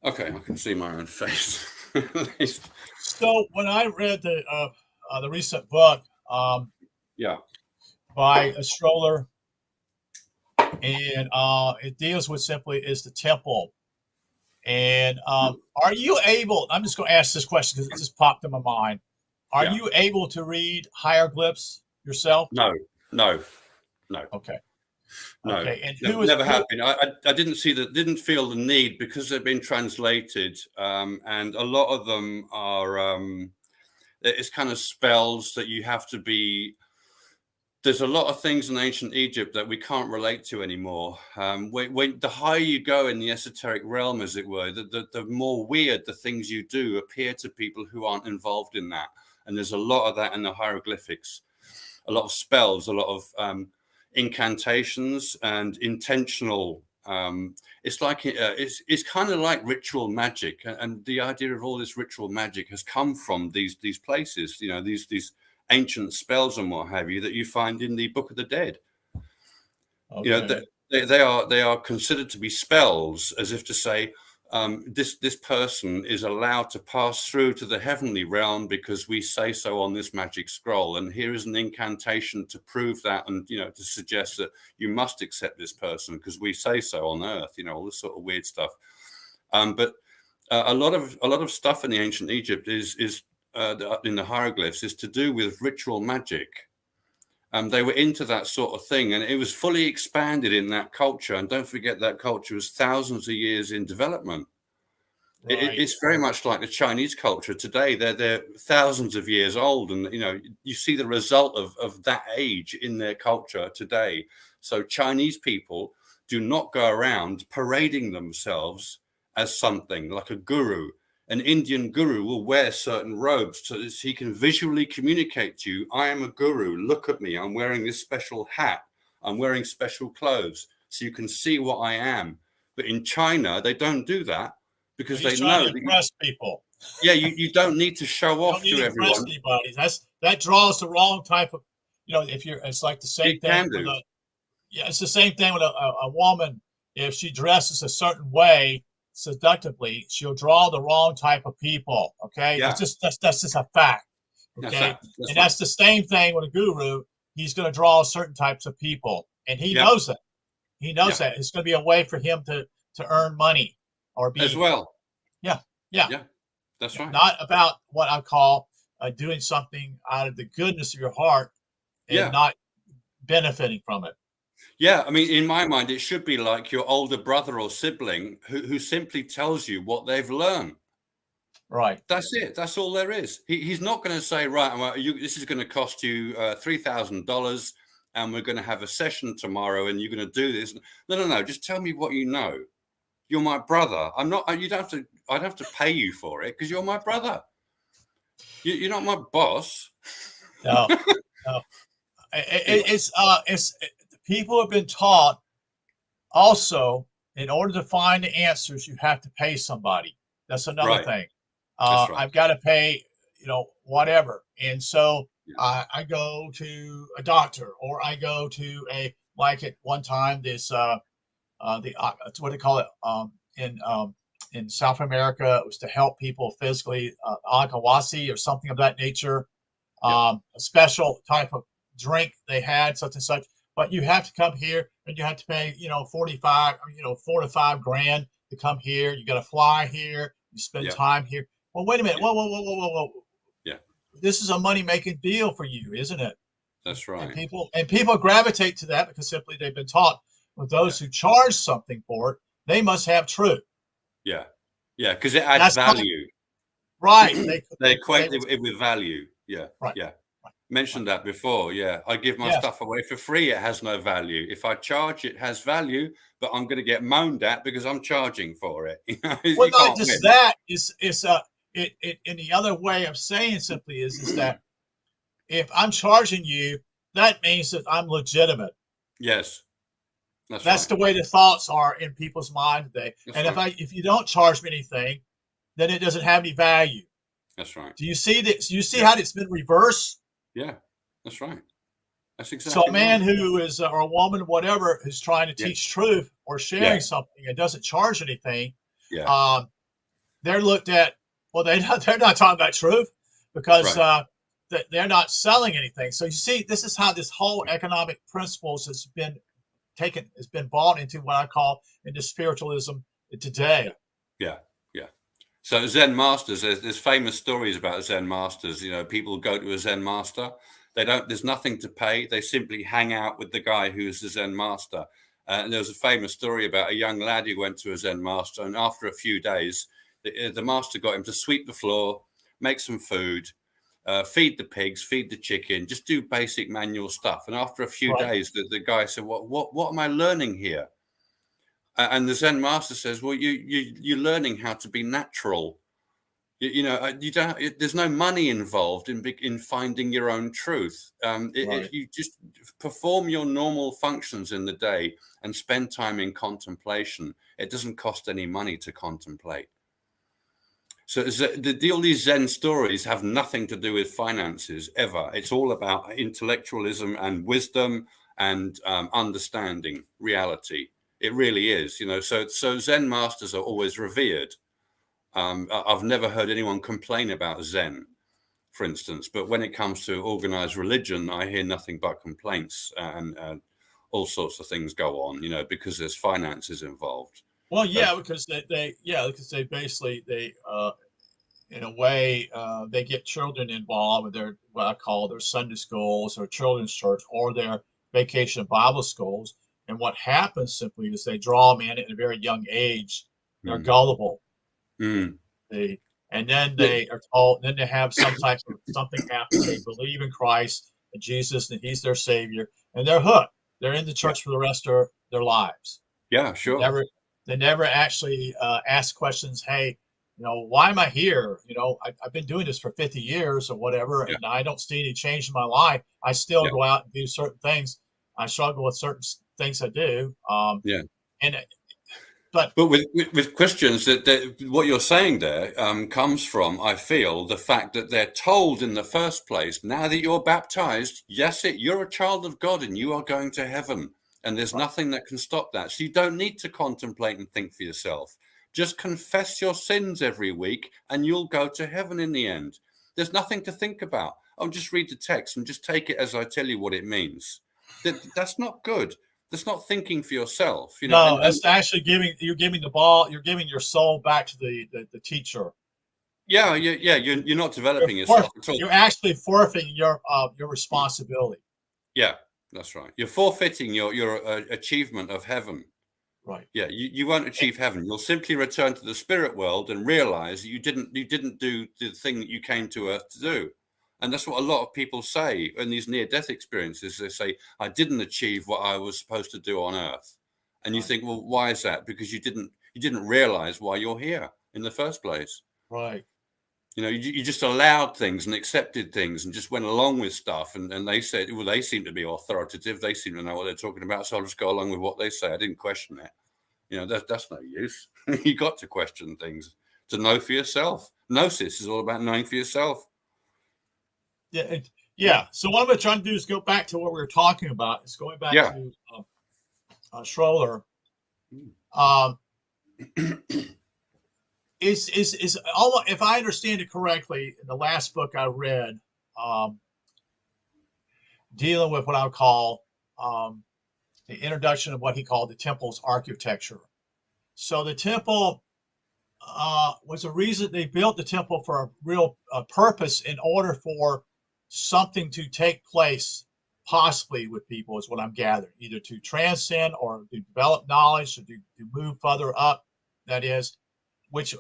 Okay, I can see my own face. So when I read the recent book, by a stroller, and it deals with simply is the temple. And are you able? I'm just going to ask this question because it just popped in my mind. Are you able to read hieroglyphs yourself? No. Okay. No, okay. And never have been. I didn't feel the need because they've been translated, and a lot of them are. It's kind of spells that you have to be. There's a lot of things in ancient Egypt that we can't relate to anymore. When the higher you go in the esoteric realm, as it were, the more weird the things you do appear to people who aren't involved in that. And there's a lot of that in the hieroglyphics, a lot of spells, a lot of incantations and intentional. It's like it's kind of like ritual magic, and the idea of all this ritual magic has come from these places. These ancient spells and what have you that you find in the Book of the Dead. Okay. they are considered to be spells, as if to say, this person is allowed to pass through to the heavenly realm because we say so on this magic scroll, and here is an incantation to prove that, and to suggest that you must accept this person because we say so on earth. All this sort of weird stuff. But a lot of stuff in the ancient Egypt is in the hieroglyphs is to do with ritual magic. They were into that sort of thing, and it was fully expanded in that culture. And don't forget, that culture was thousands of years in development. Right. It's very much like the Chinese culture today. They're thousands of years old, and you see the result of that age in their culture today. So Chinese people do not go around parading themselves as something like a guru. An Indian guru will wear certain robes so that he can visually communicate to you, I am a guru, look at me, I'm wearing this special hat, I'm wearing special clothes, so you can see what I am. But in China, they don't do that because they know to impress people. Yeah, you don't need to show off to everyone. Anybody. That draws the wrong type of, it's like the same thing with it's the same thing with a woman. If she dresses a certain way, seductively, she'll draw the wrong type of people. Okay, that's just a fact. Okay, that's the same thing with a guru. He's going to draw certain types of people, and he knows that. He knows that it's going to be a way for him to earn money or be as well. Yeah, that's right. Not about what I call doing something out of the goodness of your heart and not benefiting from it. Yeah, I mean, in my mind, it should be like your older brother or sibling who simply tells you what they've learned. Right. That's it. That's all there is. He's not going to say, right, well, this is going to cost you $3,000 and we're going to have a session tomorrow and you're going to do this. No. Just tell me what you know. You're my brother. I'm not, you don't have to, I don't have to pay you for it because you're my brother. You're not my boss. No. It's people have been taught also, in order to find the answers, you have to pay somebody. That's another thing. That's right. I've got to pay, whatever. And so I go to a doctor, or I go to like at one time, this, what do they call it? In South America, it was to help people physically, Akawasi or something of that nature. A special type of drink they had, such and such. But you have to come here and you have to pay, $4 to $5 grand to come here. You got to fly here. You spend time here. Well, wait a minute. Whoa. Yeah. This is a money-making deal for you, isn't it? That's right. And people gravitate to that because simply they've been taught with those who charge something for it, they must have truth. Yeah. Yeah, because it adds value. Right. They equate it with value. Yeah. Right. Yeah. Mentioned that before. Yeah, I give my stuff away for free. It has no value. If I charge, it has value, but I'm going to get moaned at because I'm charging for it. Well, not just that. In the other way of saying simply is that if I'm charging you, that means that I'm legitimate. Yes, that's right. The way the thoughts are in people's mind today. If you don't charge me anything, then it doesn't have any value. That's right. Do you see this? Do you see how it's been reversed? Yeah, that's right. That's exactly. So a man who is, or a woman, whatever, who's trying to teach truth or sharing something and doesn't charge anything, they're looked at. Well, they're not talking about truth because they're not selling anything. So you see, this is how this whole economic principles has been bought into what I call into spiritualism today. Yeah. So Zen masters, there's famous stories about Zen masters. People go to a Zen master. There's nothing to pay. They simply hang out with the guy who's the Zen master. And there was a famous story about a young lad who went to a Zen master. And after a few days, the master got him to sweep the floor, make some food, feed the pigs, feed the chicken, just do basic manual stuff. And after a few days, the guy said, what am I learning here? And the Zen master says, well, you're learning how to be natural. You don't. There's no money involved in finding your own truth. You just perform your normal functions in the day and spend time in contemplation. It doesn't cost any money to contemplate. So all these Zen stories have nothing to do with finances ever. It's all about intellectualism and wisdom and understanding reality. It really is, so Zen masters are always revered. I've never heard anyone complain about Zen, for instance, but when it comes to organized religion, I hear nothing but complaints, and all sorts of things go on, because there's finances involved. Well, yeah, because they basically in a way they get children involved with their what I call their Sunday schools or children's church or their vacation Bible schools. And what happens simply is they draw them in at a very young age. They're gullible. Mm. And then they are told, then they have some type of something happen. They believe in Christ and Jesus, and He's their Savior, and they're hooked. They're in the church for the rest of their lives. Yeah, sure. They never actually ask questions. Hey, why am I here? I've been doing this for 50 years or whatever, and I don't see any change in my life. I still go out and do certain things. I struggle with certain things I do. But with Christians, that what you're saying there comes from, I feel, the fact that they're told in the first place, now that you're baptized, you're a child of God and you are going to heaven. And there's nothing that can stop that. So you don't need to contemplate and think for yourself. Just confess your sins every week and you'll go to heaven in the end. There's nothing to think about. I'll just read the text and just take it as I tell you what it means. That's not good. That's not thinking for yourself. No, that's actually you're giving your soul back to the teacher. Yeah. You're not developing yourself at all. You're actually forfeiting your responsibility. Yeah, that's right. You're forfeiting your achievement of heaven. Right. Yeah, you won't achieve heaven. You'll simply return to the spirit world and realize you didn't do the thing that you came to earth to do. And that's what a lot of people say in these near-death experiences. They say, I didn't achieve what I was supposed to do on earth. And you think, well, why is that? Because you didn't realize why you're here in the first place. Right. You just allowed things and accepted things and just went along with stuff. And they said, well, they seem to be authoritative. They seem to know what they're talking about. So I'll just go along with what they say. I didn't question it. That's no use. You got to question things to know for yourself. Gnosis is all about knowing for yourself. Yeah. So what I'm trying to do is go back to what we were talking about. It's going back to Schroeder. Is almost, if I understand it correctly, in the last book I read, dealing with what I would call the introduction of what he called the temple's architecture. So the temple was a reason they built the temple for a real purpose in order for something to take place, possibly with people, is what I'm gathering, either to transcend or to develop knowledge, or to move further up. That is, which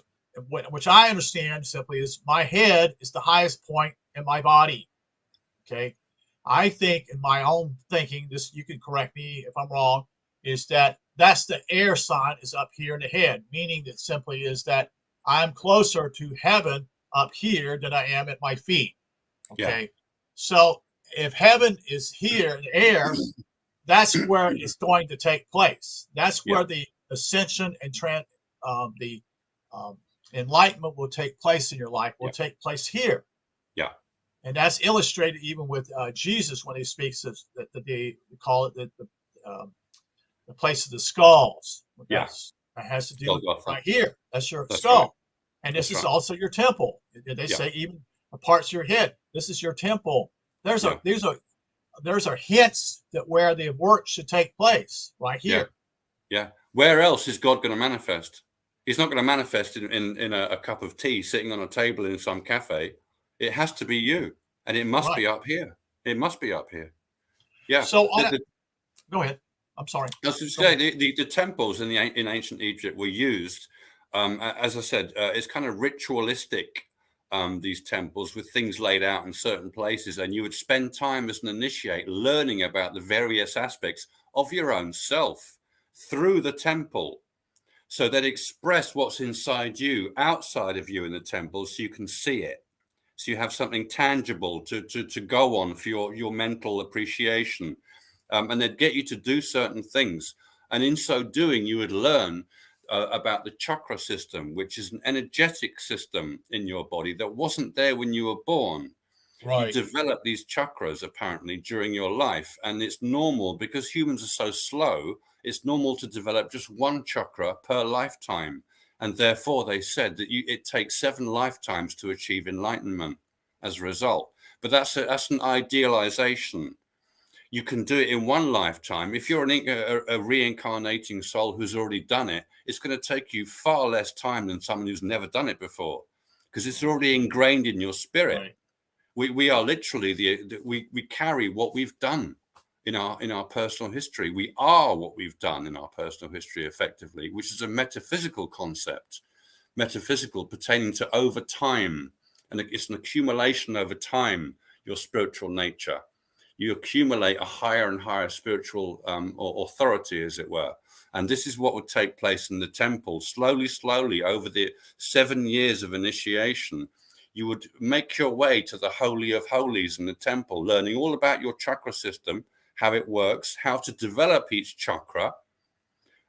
I understand simply is my head is the highest point in my body. Okay, I think in my own thinking, this, you can correct me if I'm wrong, is that's the air sign is up here in the head, meaning that simply is that I'm closer to heaven up here than I am at my feet. Okay. Yeah. So if heaven is here in the air, that's where it's going to take place. That's where the ascension and the enlightenment will take place in your life, will take place here. Yeah. And that's illustrated even with Jesus when he speaks of we call it the place of the skulls. Yes. That has to do with right here. That's your skull. Right. And this is also your temple. They say even parts of your head. This is your temple. These are hints that where the work should take place right here. Yeah. Where else is God going to manifest? He's not going to manifest in a cup of tea sitting on a table in some cafe. It has to be you, and it must be up here. It must be up here. Yeah. So go ahead. I'm sorry. I was say the temples in ancient Egypt were used, as I said, it's kind of ritualistic. These temples with things laid out in certain places, and you would spend time as an initiate learning about the various aspects of your own self through the temple, so that express what's inside you, outside of you in the temple, so you can see it, so you have something tangible to go on for your mental appreciation, and they'd get you to do certain things, and in so doing you would learn about the chakra system, which is an energetic system in your body that wasn't there when you were born. You Right. develop these chakras apparently during your life, and it's normal because humans are so slow. It's normal to develop just one chakra per lifetime, and therefore they said that it takes 7 lifetimes to achieve enlightenment as a result. But that's an idealization. You can do it in one lifetime. If you're a reincarnating soul who's already done it, it's going to take you far less time than someone who's never done it before, because it's already ingrained in your spirit. Right. We are literally we carry what we've done in our personal history. We are what we've done in our personal history, effectively, which is a metaphysical concept, metaphysical pertaining to over time, and it's an accumulation over time. Your spiritual nature, you accumulate a higher and higher spiritual or authority, as it were. And this is what would take place in the temple, slowly over the 7 years of initiation. You would make your way to the Holy of Holies in the temple, learning all about your chakra system, how it works, how to develop each chakra,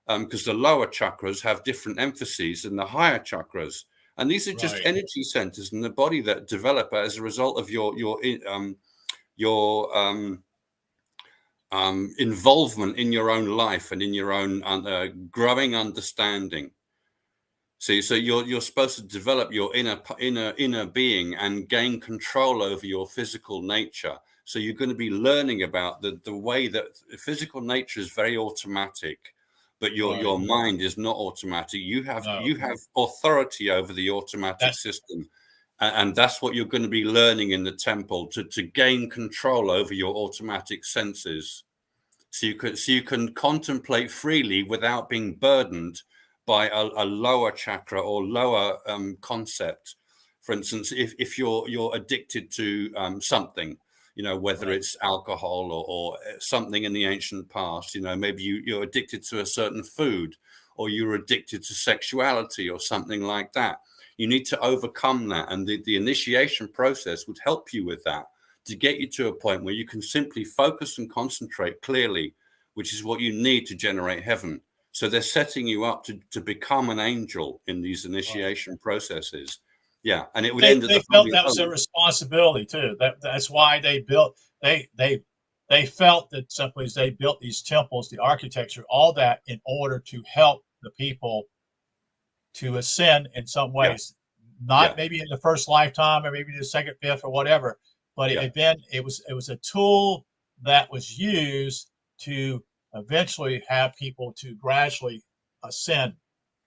because the lower chakras have different emphases than the higher chakras. And these are just Right. energy centers in the body that develop as a result of your involvement in your own life and in your own growing understanding. See, so you're supposed to develop your inner being and gain control over your physical nature. So you're going to be learning about the way that physical nature is very automatic, but your mind is not automatic. You have authority over the automatic system. And that's what you're going to be learning in the temple, to gain control over your automatic senses. So you can contemplate freely without being burdened by a lower chakra or lower concept. For instance, if you're addicted to something, whether it's alcohol or something in the ancient past, maybe you're addicted to a certain food, or you're addicted to sexuality or something like that. You need to overcome that, and the initiation process would help you with that, to get you to a point where you can simply focus and concentrate clearly, which is what you need to generate heaven. So they're setting you up to become an angel in these initiation processes. Yeah, and it would end at They the felt Holy of that was their Holies. responsibility too. That's why they built. They felt that simply as they built these temples, the architecture, all that, in order to help the people to ascend in some Yeah, ways. Not yeah, maybe in the first lifetime, or maybe the second, fifth, or whatever. But yeah, it was a tool that was used to eventually have people to gradually ascend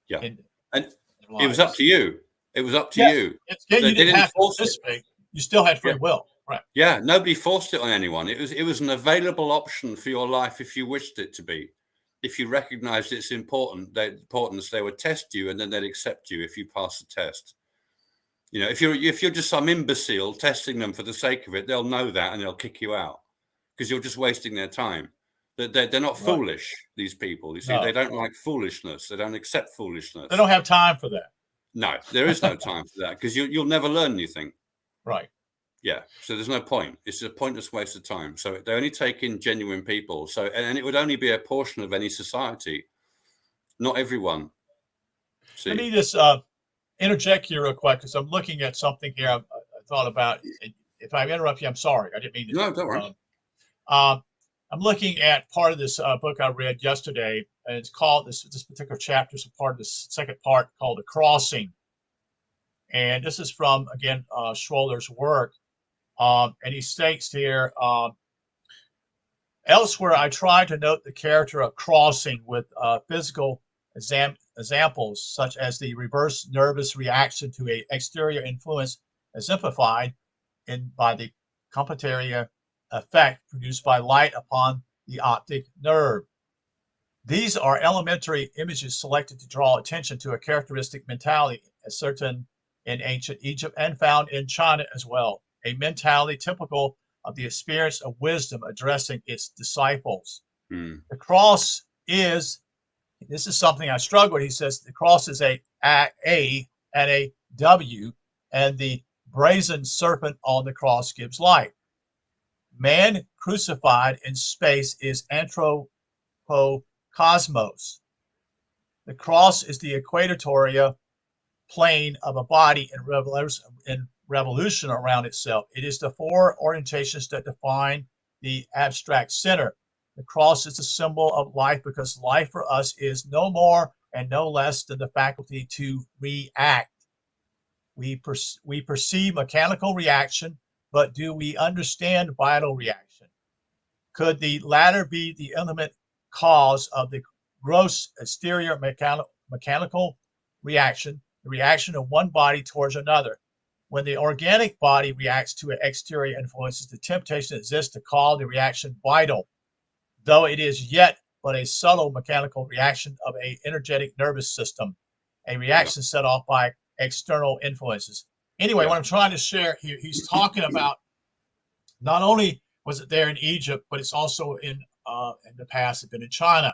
yeah. in And their it was up lives. to you. It was up to Yes, you. yeah, They you didn't didn't have to force it. participate. You still had Yeah. free will, right? Yeah, nobody forced it on anyone. It was an available option for your life if you wished it to be. If you recognized its importance, they would test you, and then they'd accept you if you pass the test. If you're just some imbecile testing them for the sake of it, they'll know that and they'll kick you out, because you're just wasting their time. They're not Right. foolish, these people. You see, they No, don't like foolishness. They don't accept they foolishness. don't have time for that. No, there is no time for that, because you'll never learn anything. Right. Yeah, so there's no point. It's a pointless waste of time. So they only take in genuine people. So, and it would only be a portion of any society, not everyone. Let See, me just interject here real quick, because I'm looking at something here. I thought about. If I interrupt you, I'm sorry. I didn't mean to. no, don't worry. Um, I'm looking at part of this book I read yesterday, and it's called this particular chapter is a part of the second part called "The Crossing," and this is from again Schroller's work, and he states here. Elsewhere, I try to note the character of crossing with physical examples, such as the reverse nervous reaction to an exterior influence, exemplified by the complementary effect produced by light upon the optic nerve. These are elementary images selected to draw attention to a characteristic mentality, as certain in ancient Egypt and found in China as well, a mentality typical of the experience of wisdom addressing its disciples. Mm, The cross is, this is something I struggle with. He says the cross is a and a W, and the brazen serpent on the cross gives light. Man crucified in space is anthropocosmos. The cross is the equatoria plane of a body in revolution around itself. It is the four orientations that define the abstract center. The cross is a symbol of life because life for us is no more and no less than the faculty to react. We perceive mechanical reaction, but do we understand vital reaction? Could the latter be the ultimate cause of the gross exterior mechanical reaction, the reaction of one body towards another? When the organic body reacts to exterior influences, the temptation exists to call the reaction vital, though it is yet but a subtle mechanical reaction of an energetic nervous system, a reaction set off by external influences. Anyway, what I'm trying to share here, he's talking about not only was it there in Egypt, but it's also in the past, it's been in China.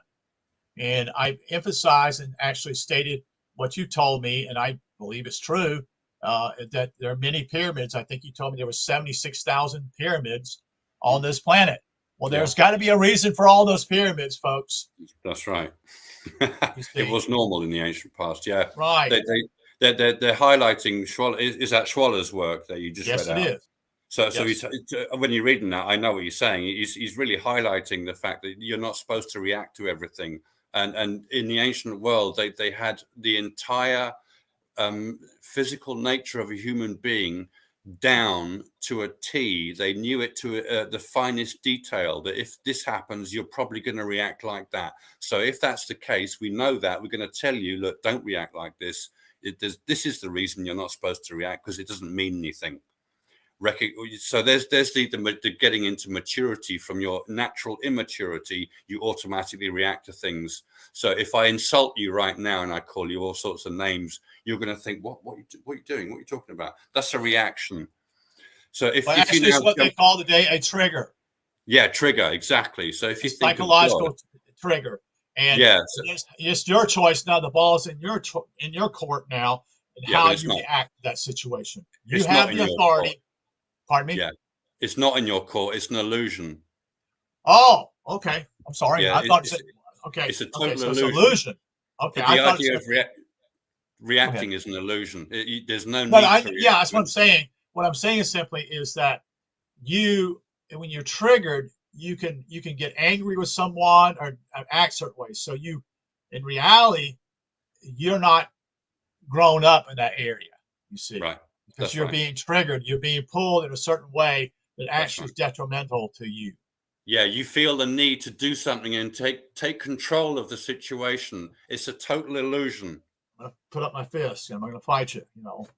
And I emphasized and actually stated what you told me, and I believe it's true, that there are many pyramids. I think you told me there were 76,000 pyramids on this planet. Well, there's got to be a reason for all those pyramids, folks. That's right. It was normal in the ancient past. Yeah. Right. They're highlighting is that Schwaller's work that you just read out? Yes, it is. So he's, when you're reading that, I know what he's saying. He's really highlighting the fact that you're not supposed to react to everything. And in the ancient world, they had the entire physical nature of a human being down to a T. They knew it to the finest detail, that if this happens, you're probably going to react like that. So if that's the case, we know that. We're going to tell you, look, don't react like this. This is the reason you're not supposed to react, because it doesn't mean anything. So there's the getting into maturity. From your natural immaturity, you automatically react to things. So if I insult you right now and I call you all sorts of names, you're going to think, what are you doing? What are you talking about? That's a reaction. So if actually, it's what they call today a trigger. Yeah, trigger, exactly. So if you think psychological trigger, and it's your choice now. The ball is in your court now, and how you react to that situation. You have the authority. Pardon me? Yeah, it's not in your court. It's an illusion. Oh, okay. I'm sorry. Yeah, I thought you said, okay. It's a total illusion. It's an illusion. Okay. The idea of reacting is an illusion. There's no need to react. Yeah, that's what I'm saying. What I'm saying is simply is that when you're triggered, you can get angry with someone or act certain ways. So in reality, you're not grown up in that area. You see, right? Because you're being triggered, you're being pulled in a certain way that actually is detrimental to you. Yeah, you feel the need to do something and take control of the situation. It's a total illusion. I'm gonna put up my fist. I'm going to fight you.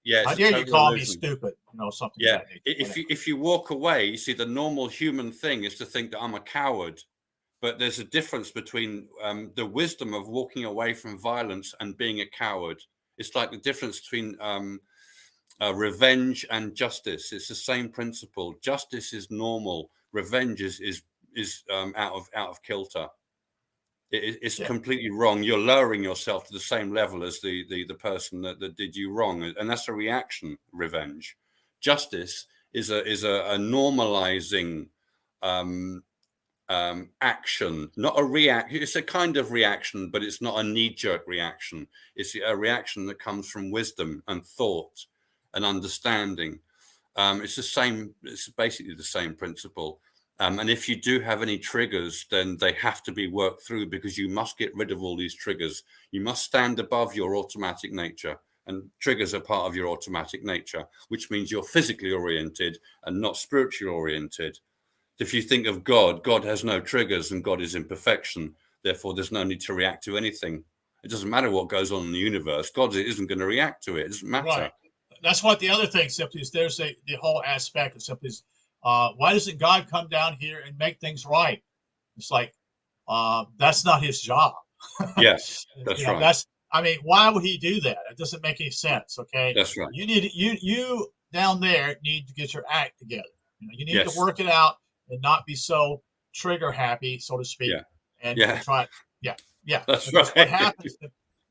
Yeah, I dare you call me stupid. Something. Yeah, like that. if you walk away, you see, the normal human thing is to think that I'm a coward. But there's a difference between the wisdom of walking away from violence and being a coward. It's like the difference between revenge and justice. It's the same principle. Justice is normal. Revenge is out of kilter. It's completely wrong. You're lowering yourself to the same level as the person that did you wrong, and that's a reaction. Revenge. Justice is a normalizing action, not a react. It's a kind of reaction, but it's not a knee-jerk reaction. It's a reaction that comes from wisdom and thought and understanding. It's the same. It's basically the same principle. And if you do have any triggers, then they have to be worked through, because you must get rid of all these triggers. You must stand above your automatic nature, and triggers are part of your automatic nature, which means you're physically oriented and not spiritually oriented. If you think of God, God has no triggers and God is in perfection. Therefore, there's no need to react to anything. It doesn't matter what goes on in the universe. God isn't going to react to it. It doesn't matter. Right. That's what the other thing simply is. There's the whole aspect of simply is, why doesn't God come down here and make things right? It's like, that's not his job. Yes, that's right. Why would he do that? It doesn't make any sense. Okay. That's right. You down there need to get your act together. You need to work it out and not be so trigger happy, so to speak. Yeah. And try. Yeah. That's right. What happens.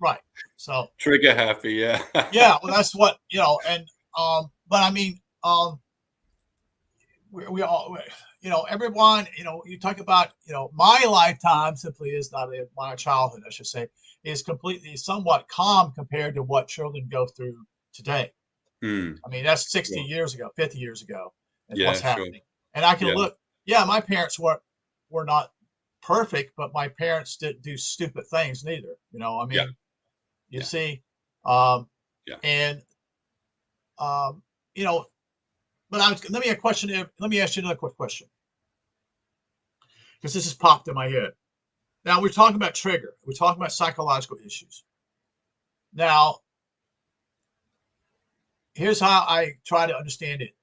Right. So trigger happy. Yeah. Yeah. Well, that's what, and, but we all, everyone, you talk about, my lifetime simply is not my childhood, I should say, is completely somewhat calm compared to what children go through today. Mm. I mean, that's 60 Sure. years ago, 50 years ago is Yeah, what's sure. happening. And I can Yeah. look, yeah, my parents were not perfect, but my parents didn't do stupid things neither. I Yeah. mean, you Yeah. see, um, Yeah. and um, you know, but let me a question. Let me ask you another quick question because this has popped in my head. Now we're talking about trigger. We're talking about psychological issues. Now, here's how I try to understand it.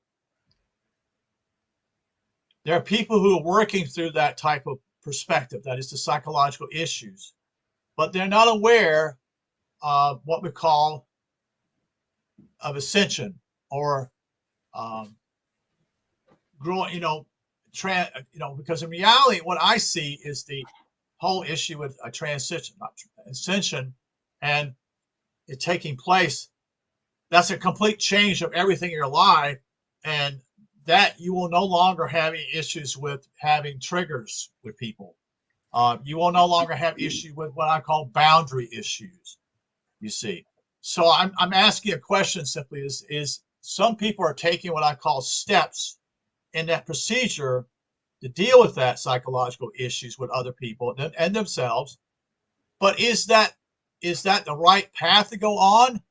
There are people who are working through that type of perspective, that is the psychological issues, but they're not aware of what we call of ascension or um, growing, because in reality, what I see is the whole issue with a transition, not ascension, and it taking place. That's a complete change of everything in your life, and that you will no longer have any issues with having triggers with people. You will no longer have issue with what I call boundary issues. You see, so I'm asking a question simply: is some people are taking what I call steps in that procedure to deal with that psychological issues with other people and themselves. But is that the right path to go on,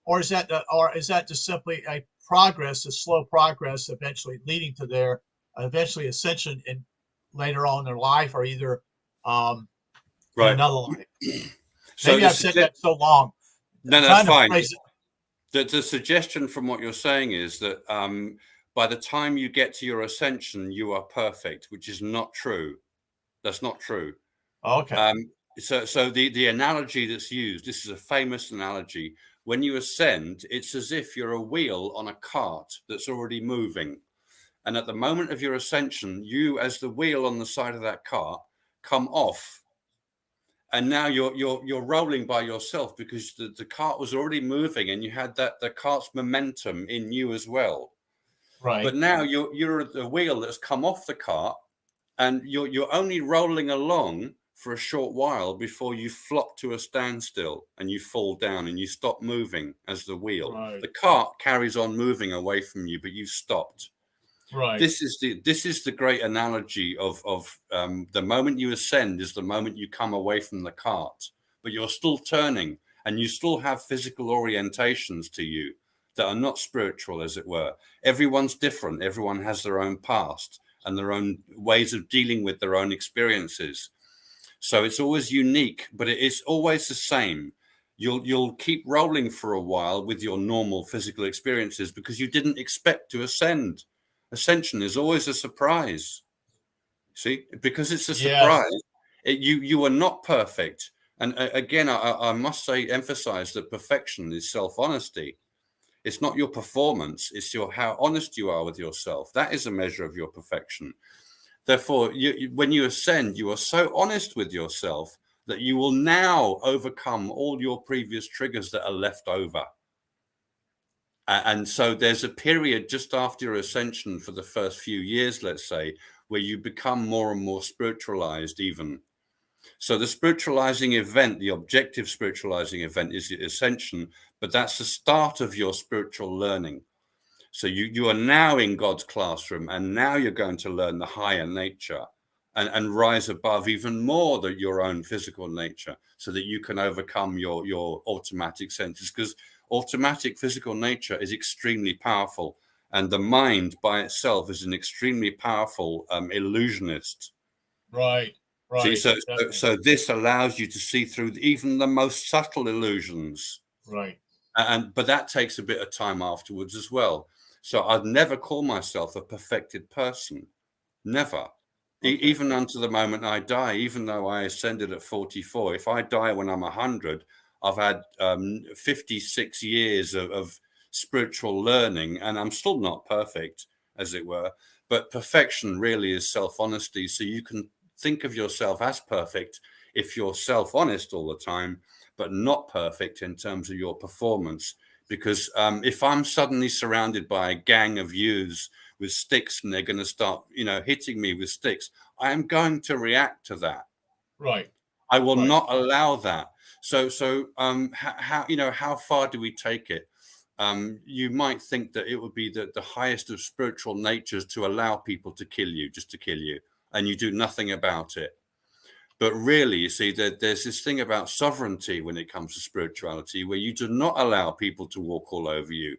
or is that just simply a slow progress, eventually leading to their eventually ascension in later on in their life, or either um, in Right. another life? So Maybe I've said that so long. no, I'm that's trying to fine. phrase it. The suggestion from what you're saying is that by the time you get to your ascension, you are perfect, which is not true. That's not true. Okay. Um, so the analogy that's used, this is a famous analogy. When you ascend, it's as if you're a wheel on a cart that's already moving. And at the moment of your ascension, you, as the wheel on the side of that cart, come off. And now you're rolling by yourself because the cart was already moving and you had the cart's momentum in you as well. But Right. now you're at the wheel that's come off the cart and you're only rolling along for a short while before you flop to a standstill and you fall down and you stop moving as the wheel. Right. The cart carries on moving away from you, but you've stopped. Right. This is the great analogy of the moment you ascend is the moment you come away from the cart, but you're still turning and you still have physical orientations to you that are not spiritual, as it were. Everyone's different. Everyone has their own past and their own ways of dealing with their own experiences. So it's always unique, but it is always the same. You'll keep rolling for a while with your normal physical experiences because you didn't expect to ascend. Ascension is always a surprise. See, because it's a Yes. surprise. You are not perfect. And again, I must say, emphasize that perfection is self-honesty. It's not your performance. It's how honest you are with yourself. That is a measure of your perfection. Therefore, when you ascend, you are so honest with yourself that you will now overcome all your previous triggers that are left over. And so there's a period just after your ascension for the first few years, let's say, where you become more and more spiritualized even. So the spiritualizing event, the objective spiritualizing event is the ascension, but that's the start of your spiritual learning. So you are now in God's classroom, and now you're going to learn the higher nature and rise above even more than your own physical nature so that you can overcome your automatic senses, because automatic physical nature is extremely powerful. And the mind by itself is an extremely powerful illusionist. Right. See, Right. Definitely. so this allows you to see through even the most subtle illusions. Right. But that takes a bit of time afterwards as well. So I'd never call myself a perfected person. Never. Okay. Even unto the moment I die, even though I ascended at 44, if I die when I'm 100, I've had 56 years of spiritual learning, and I'm still not perfect, as it were. But perfection really is self-honesty. So you can think of yourself as perfect if you're self-honest all the time, but not perfect in terms of your performance. Because if I'm suddenly surrounded by a gang of youths with sticks and they're going to start, hitting me with sticks, I am going to react to that. Right. I will Right. not allow that. So how far do we take it? you might think that it would be the highest of spiritual natures to allow people to kill you, just to kill you, and you do nothing about it. But really, you see, there's this thing about sovereignty when it comes to spirituality, where you do not allow people to walk all over you.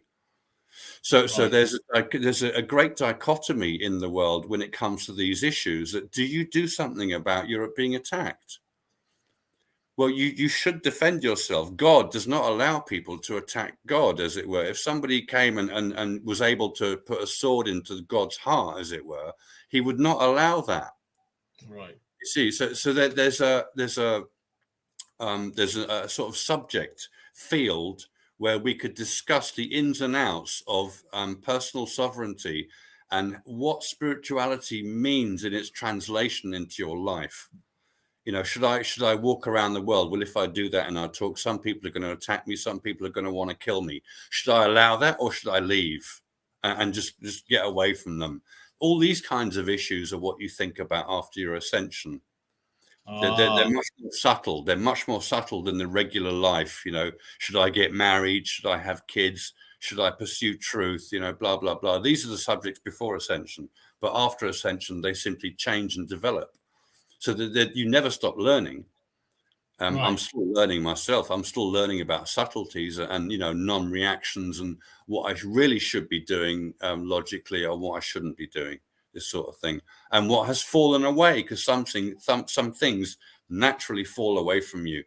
So Right. there's a great dichotomy in the world when it comes to these issues. That do you do something about Europe being attacked? Well, you should defend yourself. God does not allow people to attack God, as it were. If somebody came and was able to put a sword into God's heart, as it were, he would not allow that. Right. You see, so there's a sort of subject field where we could discuss the ins and outs of personal sovereignty and what spirituality means in its translation into your life. You know, should I walk around the world? Well, if I do that and I talk, some people are going to attack me. Some people are going to want to kill me. Should I allow that, or should I leave and just get away from them? All these kinds of issues are what you think about after your ascension. They're much more subtle. They're much more subtle than the regular life. You know, should I get married? Should I have kids? Should I pursue truth? You know, blah, blah, blah. These are the subjects before ascension. But after ascension, they simply change and develop. So that you never stop learning. Right. I'm still learning myself. I'm still learning about subtleties and, you know, non-reactions and what I really should be doing logically, or what I shouldn't be doing, this sort of thing. And what has fallen away, because some things naturally fall away from you.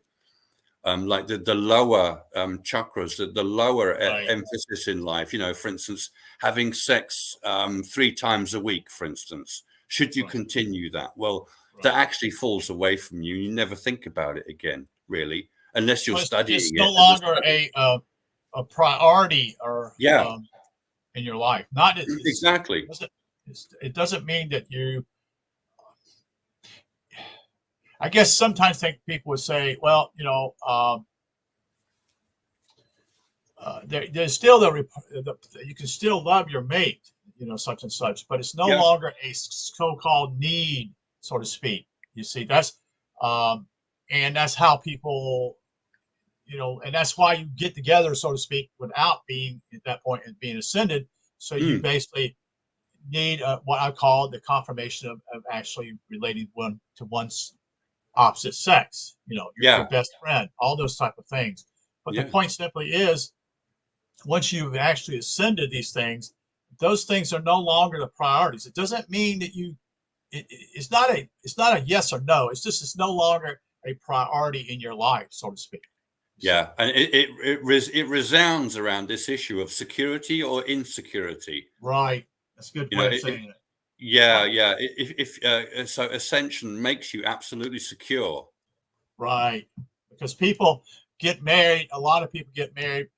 Like the lower chakras, the lower Right. emphasis in life. You know, for instance, having sex 3 times a week, for instance. Should you Right. continue that? Well, Right. that actually falls away from you. You never think about it again, really, unless you're studying It's it. no longer a priority or Yeah, in your life. Not exactly. it doesn't mean that you. I guess sometimes people would say, well, you know, there's still you can still love your mate, you know, such and such, but it's no Yeah, longer a so-called need, so to speak. You see, and that's how people, you know, and that's why you get together, so to speak, without being at that point and being ascended. So you basically need what I call the confirmation of actually relating one to one's opposite sex, you know, your yeah, best friend, all those type of things. But the yeah, point simply is, once you've actually ascended these things, those things are no longer the priorities. It doesn't mean that it's not a yes or no. It's no longer a priority in your life, so to speak. yeah. And it resounds around this issue of security or insecurity. Right. That's a good You know, way of saying it. yeah, Right. yeah. If so, ascension makes you absolutely secure. Right. Because people get married. A lot of people get married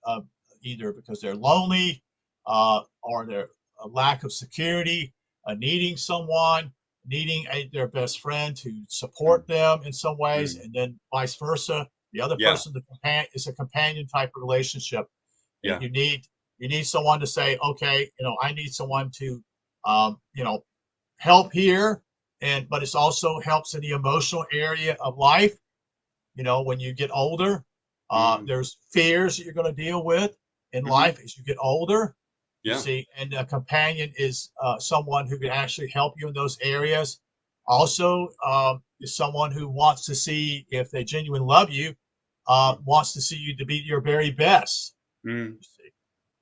either because they're lonely or they're a lack of security, needing someone, needing their best friend to Mm, support them in some ways, mm. and then vice versa. The other Yeah, person, is a companion type of relationship, and yeah, you need someone to say, okay, you know, I need someone to, you know, help here, and but it's also helps in the emotional area of life. You know, when you get older, mm, there's fears that you're going to deal with in hmm, life as you get older. You yeah, see, and a companion is someone who can actually help you in those areas. Also, is someone who wants to see if they genuinely love you, mm, wants to see you to be your very best. mm.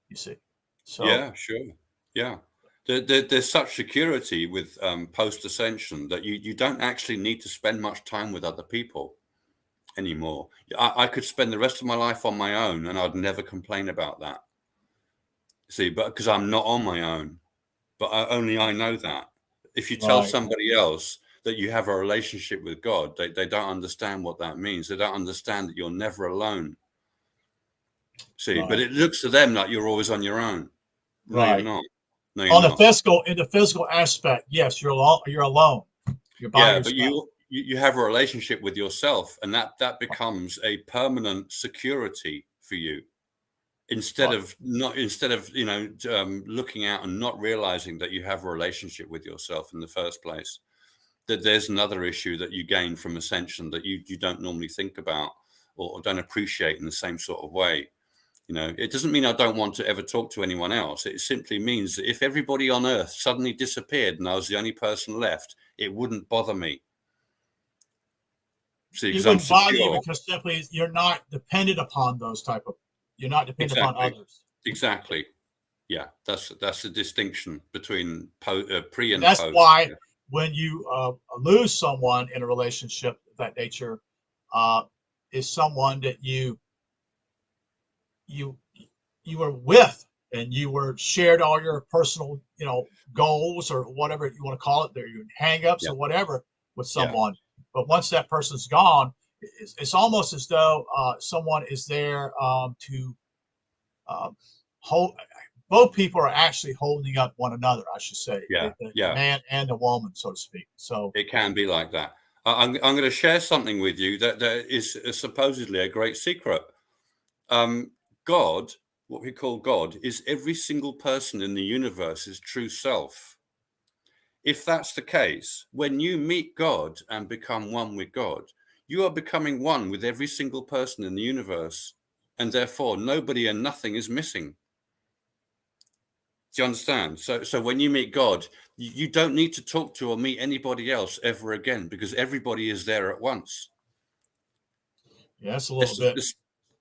You see. So Yeah, sure, yeah. There's such security with post ascension that you don't actually need to spend much time with other people anymore. I could spend the rest of my life on my own, and I'd never complain about that. See, but because I'm not on my own, but only I know that. If you tell right, somebody else that you have a relationship with God, they don't understand what that means. They don't understand that you're never alone. See, but right, it looks to them like you're always on your own. No, you're right. not. No, you're On the not. physical, in the physical aspect, yes, you're alone. You're alone. You're by Yeah, but yourself. you have a relationship with yourself, and that becomes a permanent security for you. Right, Instead of looking out and not realizing that you have a relationship with yourself in the first place, that there's another issue that you gain from ascension that you don't normally think about or don't appreciate in the same sort of way. You know, it doesn't mean I don't want to ever talk to anyone else. It simply means that if everybody on earth suddenly disappeared and I was the only person left, it wouldn't bother me. See, It because I'm wouldn't bother you secure. because simply you're not dependent upon you're not dependent upon others. Exactly. Yeah, that's the distinction between pre And and that's post. why when you lose someone in a relationship of that nature, uh, is someone that you you were with and you were shared all your personal, goals or whatever you want to call it, your hang-ups Yeah, or whatever with yeah, someone. But once that person's gone, it's almost as though someone is there to hold. Both people are actually holding up one another, I should say, yeah, the yeah. man and the woman, so to speak. So It can be like that. I'm going to share something with you that is supposedly a great secret. Um, God, what we call God, is every single person in the universe's true self. If that's the case, when you meet God and become one with God, you are becoming one with every single person in the universe, and therefore nobody and nothing is missing. Do you understand? So when you meet God, you don't need to talk to or meet anybody else ever again because everybody is there at once. yeah, that's a little It's bit.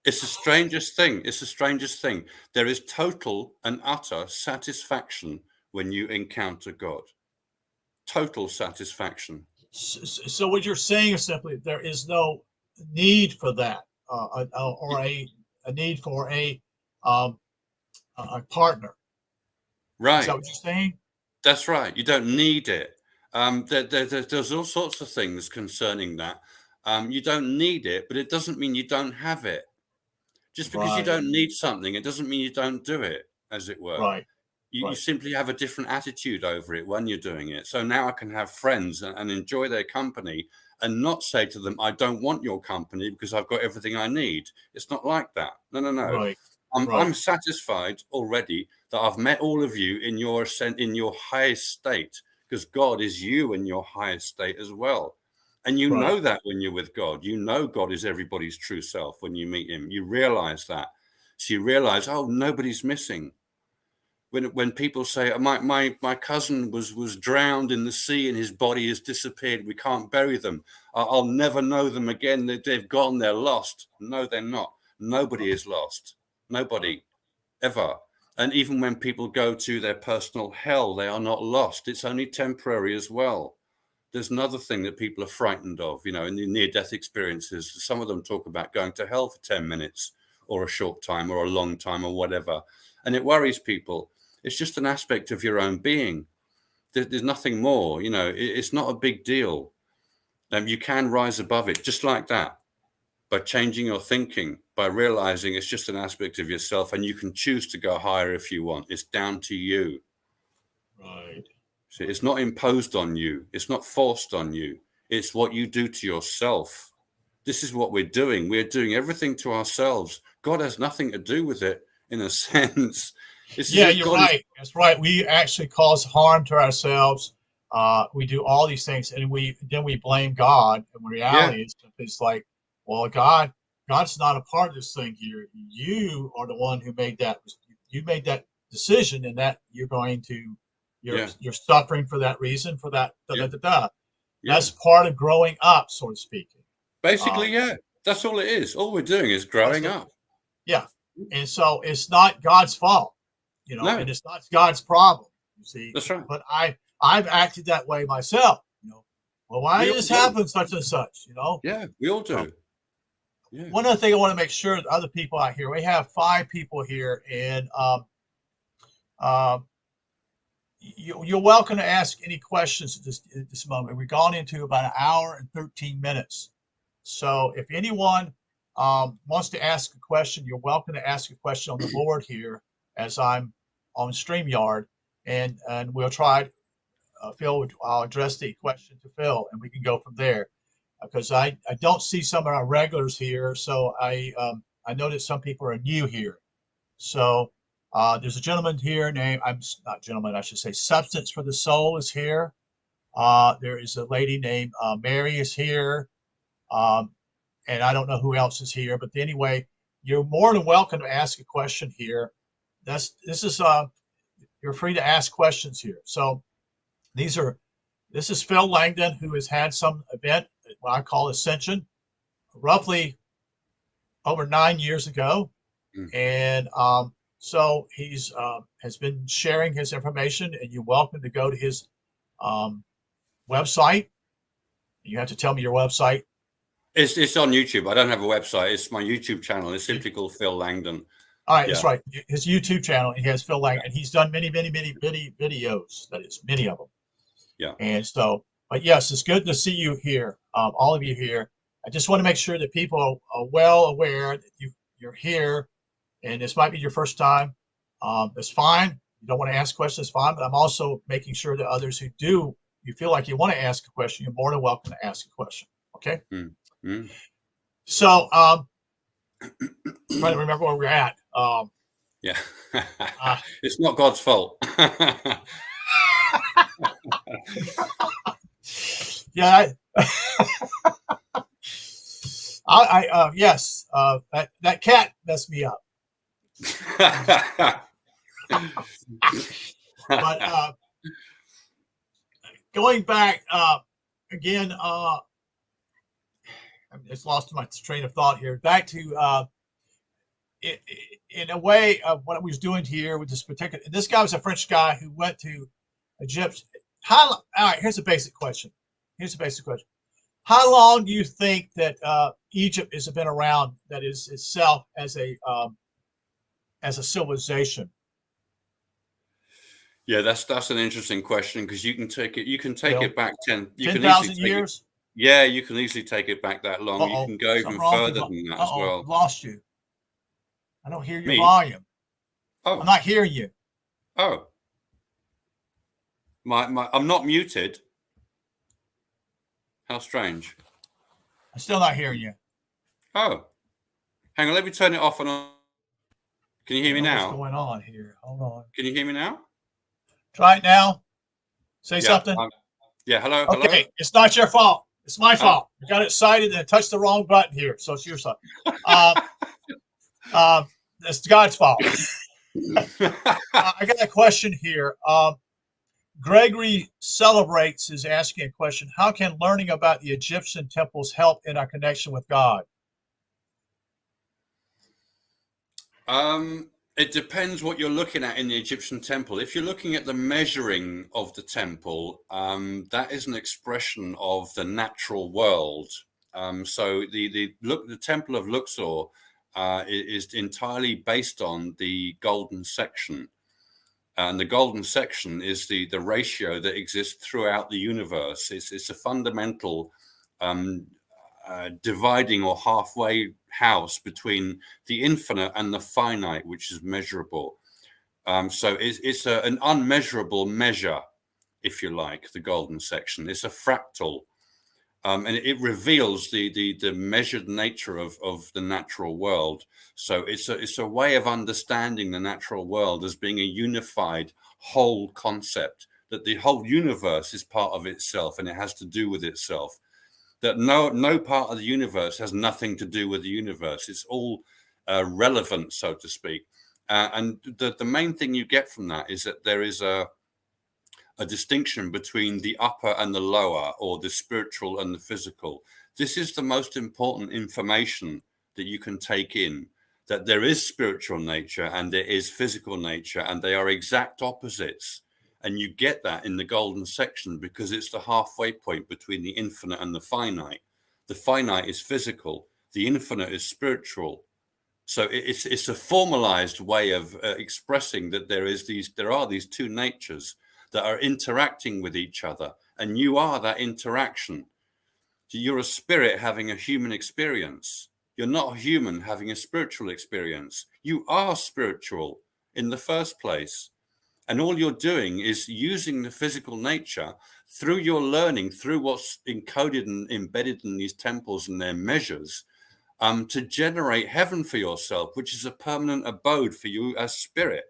it's the strangest thing. It's the strangest thing. There is total and utter satisfaction when you encounter God. Total satisfaction. So what you're saying is simply there is no need for that, or a need for um, a partner. Is that Right. what you're saying? That's right. You don't need it. There's all sorts of things concerning that. You don't need it, but it doesn't mean you don't have it. Just because you Right, don't need something, it doesn't mean you don't do it, as it were. right, You right, simply have a different attitude over it when you're doing it. So now I can have friends and enjoy their company and not say to them, I don't want your company because I've got everything I need. It's not like that. No, no, no. right, I'm right, satisfied already that I've met all of you in your in your highest state, because God is you in your highest state as well. And you right, know that when you're with God, you know God is everybody's true self when you meet him. You realize that. So you realize, oh, nobody's missing. When people say my cousin was drowned in the sea and his body has disappeared, we can't bury them. I'll never know them again. They've gone. They're lost. No, they're not. Nobody is lost. right, Nobody ever. And even when people go to their personal hell, they are not lost. It's only temporary as well. There's another thing that people are frightened of, in the near-death experiences. Some of them talk about going to hell for 10 minutes or a short time or a long time or whatever. And it worries people. It's just an aspect of your own being. There's nothing more, it's not a big deal. You can rise above it just like that by changing your thinking, by realizing it's just an aspect of yourself and you can choose to go higher if you want. It's down to you. right. See, it's not imposed on you. It's not forced on you. It's what you do to yourself. This is what we're doing. We're doing everything to ourselves. God has nothing to do with it in a sense. It's as Yeah, if you're God is, right. That's right. We actually cause harm to ourselves. We do all these things, and we blame God. And in yeah, reality, it's like, well, God's not a part of this thing here. You are the one who made that. You made that decision, and that yeah, you're suffering for that reason. For that, da yeah, da da da. yeah. That's part of growing up, so to speak. Basically, Um, yeah. That's all it is. All we're doing is that's growing it. up. Yeah. And so it's not God's fault, No, and it's not God's problem, you see. that's right. But I've acted that way myself. Well, why We did all this do. happen, such and such. Yeah, we all So do. Yeah. one other thing I want to make sure that other people out here, we have 5 people here, and um, you're welcome to ask any questions at this moment. We've gone into about an hour and 13 minutes. So if anyone wants to ask a question, you're welcome to ask a question on the board here as I'm on StreamYard, and we'll try. Phil, I'll address the question to Phil, and we can go from there. Because I don't see some of our regulars here, so I noticed some people are new here. So there's a gentleman here named, I'm not gentleman, I should say, Substance for the Soul is here. There is a lady named Mary is here. Um, and I don't know who else is here, but anyway, you're more than welcome to ask a question here. This is you're free to ask questions here. So this is Phil Langdon, who has had some event, what I call Ascension, roughly over 9 years ago. And so he's has been sharing his information, and you're welcome to go to his website. You have to tell me your website. It's on YouTube. I don't have a website. It's my YouTube channel. It's simply called Phil Langdon. All right, that's right. His YouTube channel. He has Phil Langdon, and he's done many videos. That is, many of them. Yeah. And so, but yes, it's good to see you here, all of you here. I just want to make sure that people are well aware that you're here, and this might be your first time. It's fine. You don't want to ask questions, fine. But I'm also making sure that others who do, you feel like you want to ask a question, you're more than welcome to ask a question. Okay. So, trying to remember where we're at. Yeah, it's not God's fault. Yeah, yes, that cat messed me up. But going back again, I just lost my train of thought here. Back to in a way of what I was doing here with this particular. This guy was a French guy who went to Egypt. All right, here's a basic question. How long do you think that Egypt has been around? That is itself as a civilization. Yeah, that's an interesting question, because you can take it back 10,000 years. Yeah, you can easily take it back that long. You can go even further than that as well. Lost you. I don't hear your volume. Oh, I'm not hearing you. Oh, I'm not muted. How strange. I'm still not hearing you. Oh, hang on. Let me turn it off and on. Can you hear me now? What's going on here? Hold on. Can you hear me now? Try it now. Say something. Yeah. Hello. Okay. Hello? It's not your fault. It's my fault. I got excited and touched the wrong button here. So it's your fault. It's God's fault. I got a question here. Gregory Celebrates is asking a question. How can learning about the Egyptian temples help in our connection with God? It depends what you're looking at in the Egyptian temple. If you're looking at the measuring of the temple, that is an expression of the natural world. So the temple of Luxor is entirely based on the golden section. And the golden section is the ratio that exists throughout the universe. It's a fundamental dividing or halfway house between the infinite and the finite, which is measurable. So it's an unmeasurable measure, if you like, the golden section. It's a fractal. And it reveals the measured nature of the natural world. So it's a way of understanding the natural world as being a unified whole concept, that the whole universe is part of itself and it has to do with itself. That no part of the universe has nothing to do with the universe. It's all relevant, so to speak. And the main thing you get from that is that there is a distinction between the upper and the lower, or the spiritual and the physical. This is the most important information that you can take in, that there is spiritual nature and there is physical nature, and they are exact opposites. And you get that in the golden section because it's the halfway point between the infinite and the finite. The finite is physical, the infinite is spiritual. So it's a formalized way of expressing that there are these two natures that are interacting with each other, and you are that interaction. You're a spirit having a human experience. You're not a human having a spiritual experience. You are spiritual in the first place. And all you're doing is using the physical nature through your learning, through what's encoded and embedded in these temples and their measures, to generate heaven for yourself, which is a permanent abode for you as spirit.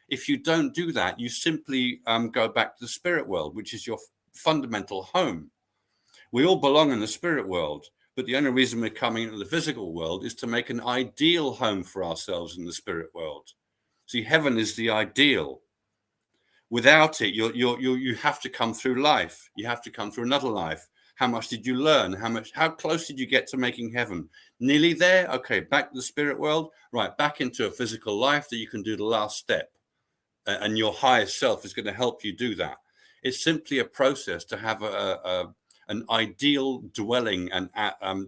If you don't do that, you simply go back to the spirit world, which is your fundamental home. We all belong in the spirit world, But the only reason we're coming into the physical world is to make an ideal home for ourselves in the spirit world. See, heaven is the ideal. Without it, you have to come through life. You have to come through another life. How much did you learn? How close did you get to making heaven? Nearly there? Okay, back to the spirit world. Right, back into a physical life that you can do the last step. And your higher self is going to help you do that. It's simply a process to have an ideal dwelling and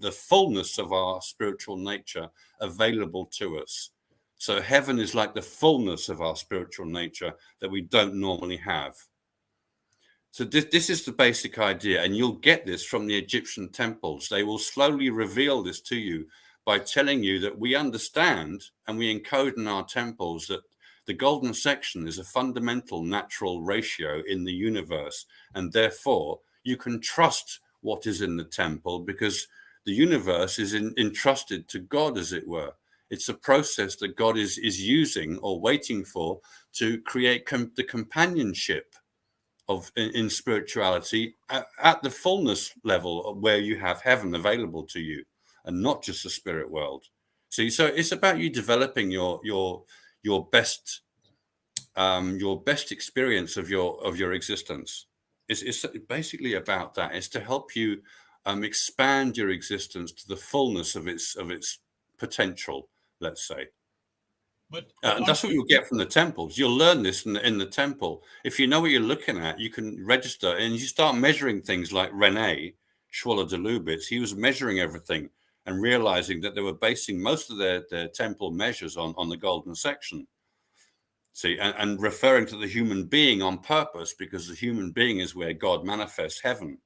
the fullness of our spiritual nature available to us. So heaven is like the fullness of our spiritual nature that we don't normally have. So this is the basic idea, and you'll get this from the Egyptian temples. They will slowly reveal this to you by telling you that we understand and we encode in our temples that the golden section is a fundamental natural ratio in the universe, and therefore you can trust what is in the temple because the universe is entrusted to God, as it were. It's a process that God is using or waiting for to create the companionship of in spirituality at the fullness level where you have heaven available to you, and not just the spirit world. See, so it's about you developing your best experience of your existence. It's basically about that. It's to help you expand your existence to the fullness of its potential, let's say. But That's what you'll get from the temples. You'll learn this in the temple. If you know what you're looking at, you can register and you start measuring things like Rene Schwaller de Lubitz. He was measuring everything and realizing that they were basing most of their temple measures on the golden section. See, and referring to the human being on purpose, because the human being is where God manifests heaven.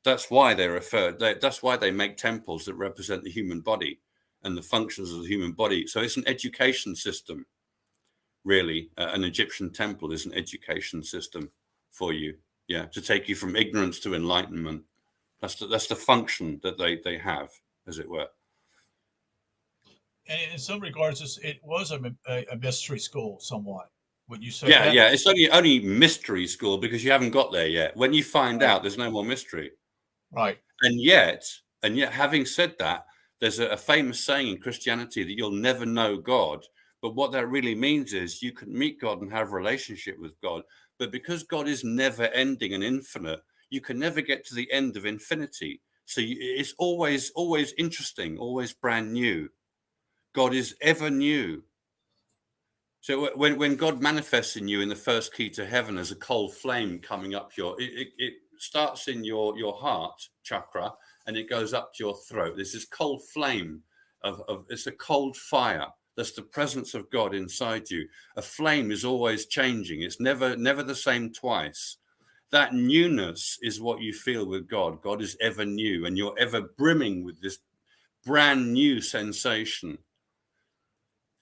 That's why that's why they make temples that represent the human body and the functions of the human body. So it's an education system, really. An Egyptian temple is an education system for you, to take you from ignorance to enlightenment. That's the function that they have, as it were. And in some regards, it was a mystery school, somewhat. Would you say Yeah, that? yeah. It's only mystery school because you haven't got there yet. When you find Right. out, there's no more mystery. Right. And yet, having said that, there's a famous saying in Christianity that you'll never know God. But what that really means is you can meet God and have a relationship with God. But because God is never ending and infinite, you can never get to the end of infinity. So it's always interesting, always brand new. God is ever new. So when God manifests in you in the first key to heaven as a cold flame coming up it starts in your heart chakra and it goes up to your throat. There's this cold flame of it's a cold fire. That's the presence of God inside you. A flame is always changing. It's never the same twice. That newness is what you feel with God. God is ever new, and you're ever brimming with this brand new sensation.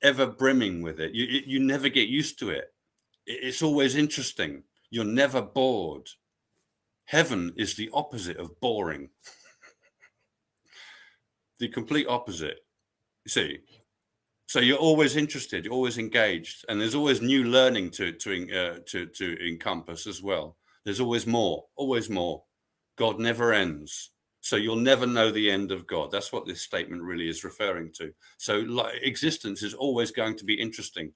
Ever brimming with it. You never get used to it. It's always interesting. You're never bored. Heaven is the opposite of boring. The complete opposite. You see? So you're always interested, you're always engaged, and there's always new learning to encompass as well. There's always more, always more. God never ends. So you'll never know the end of God. That's what this statement really is referring to. So existence is always going to be interesting.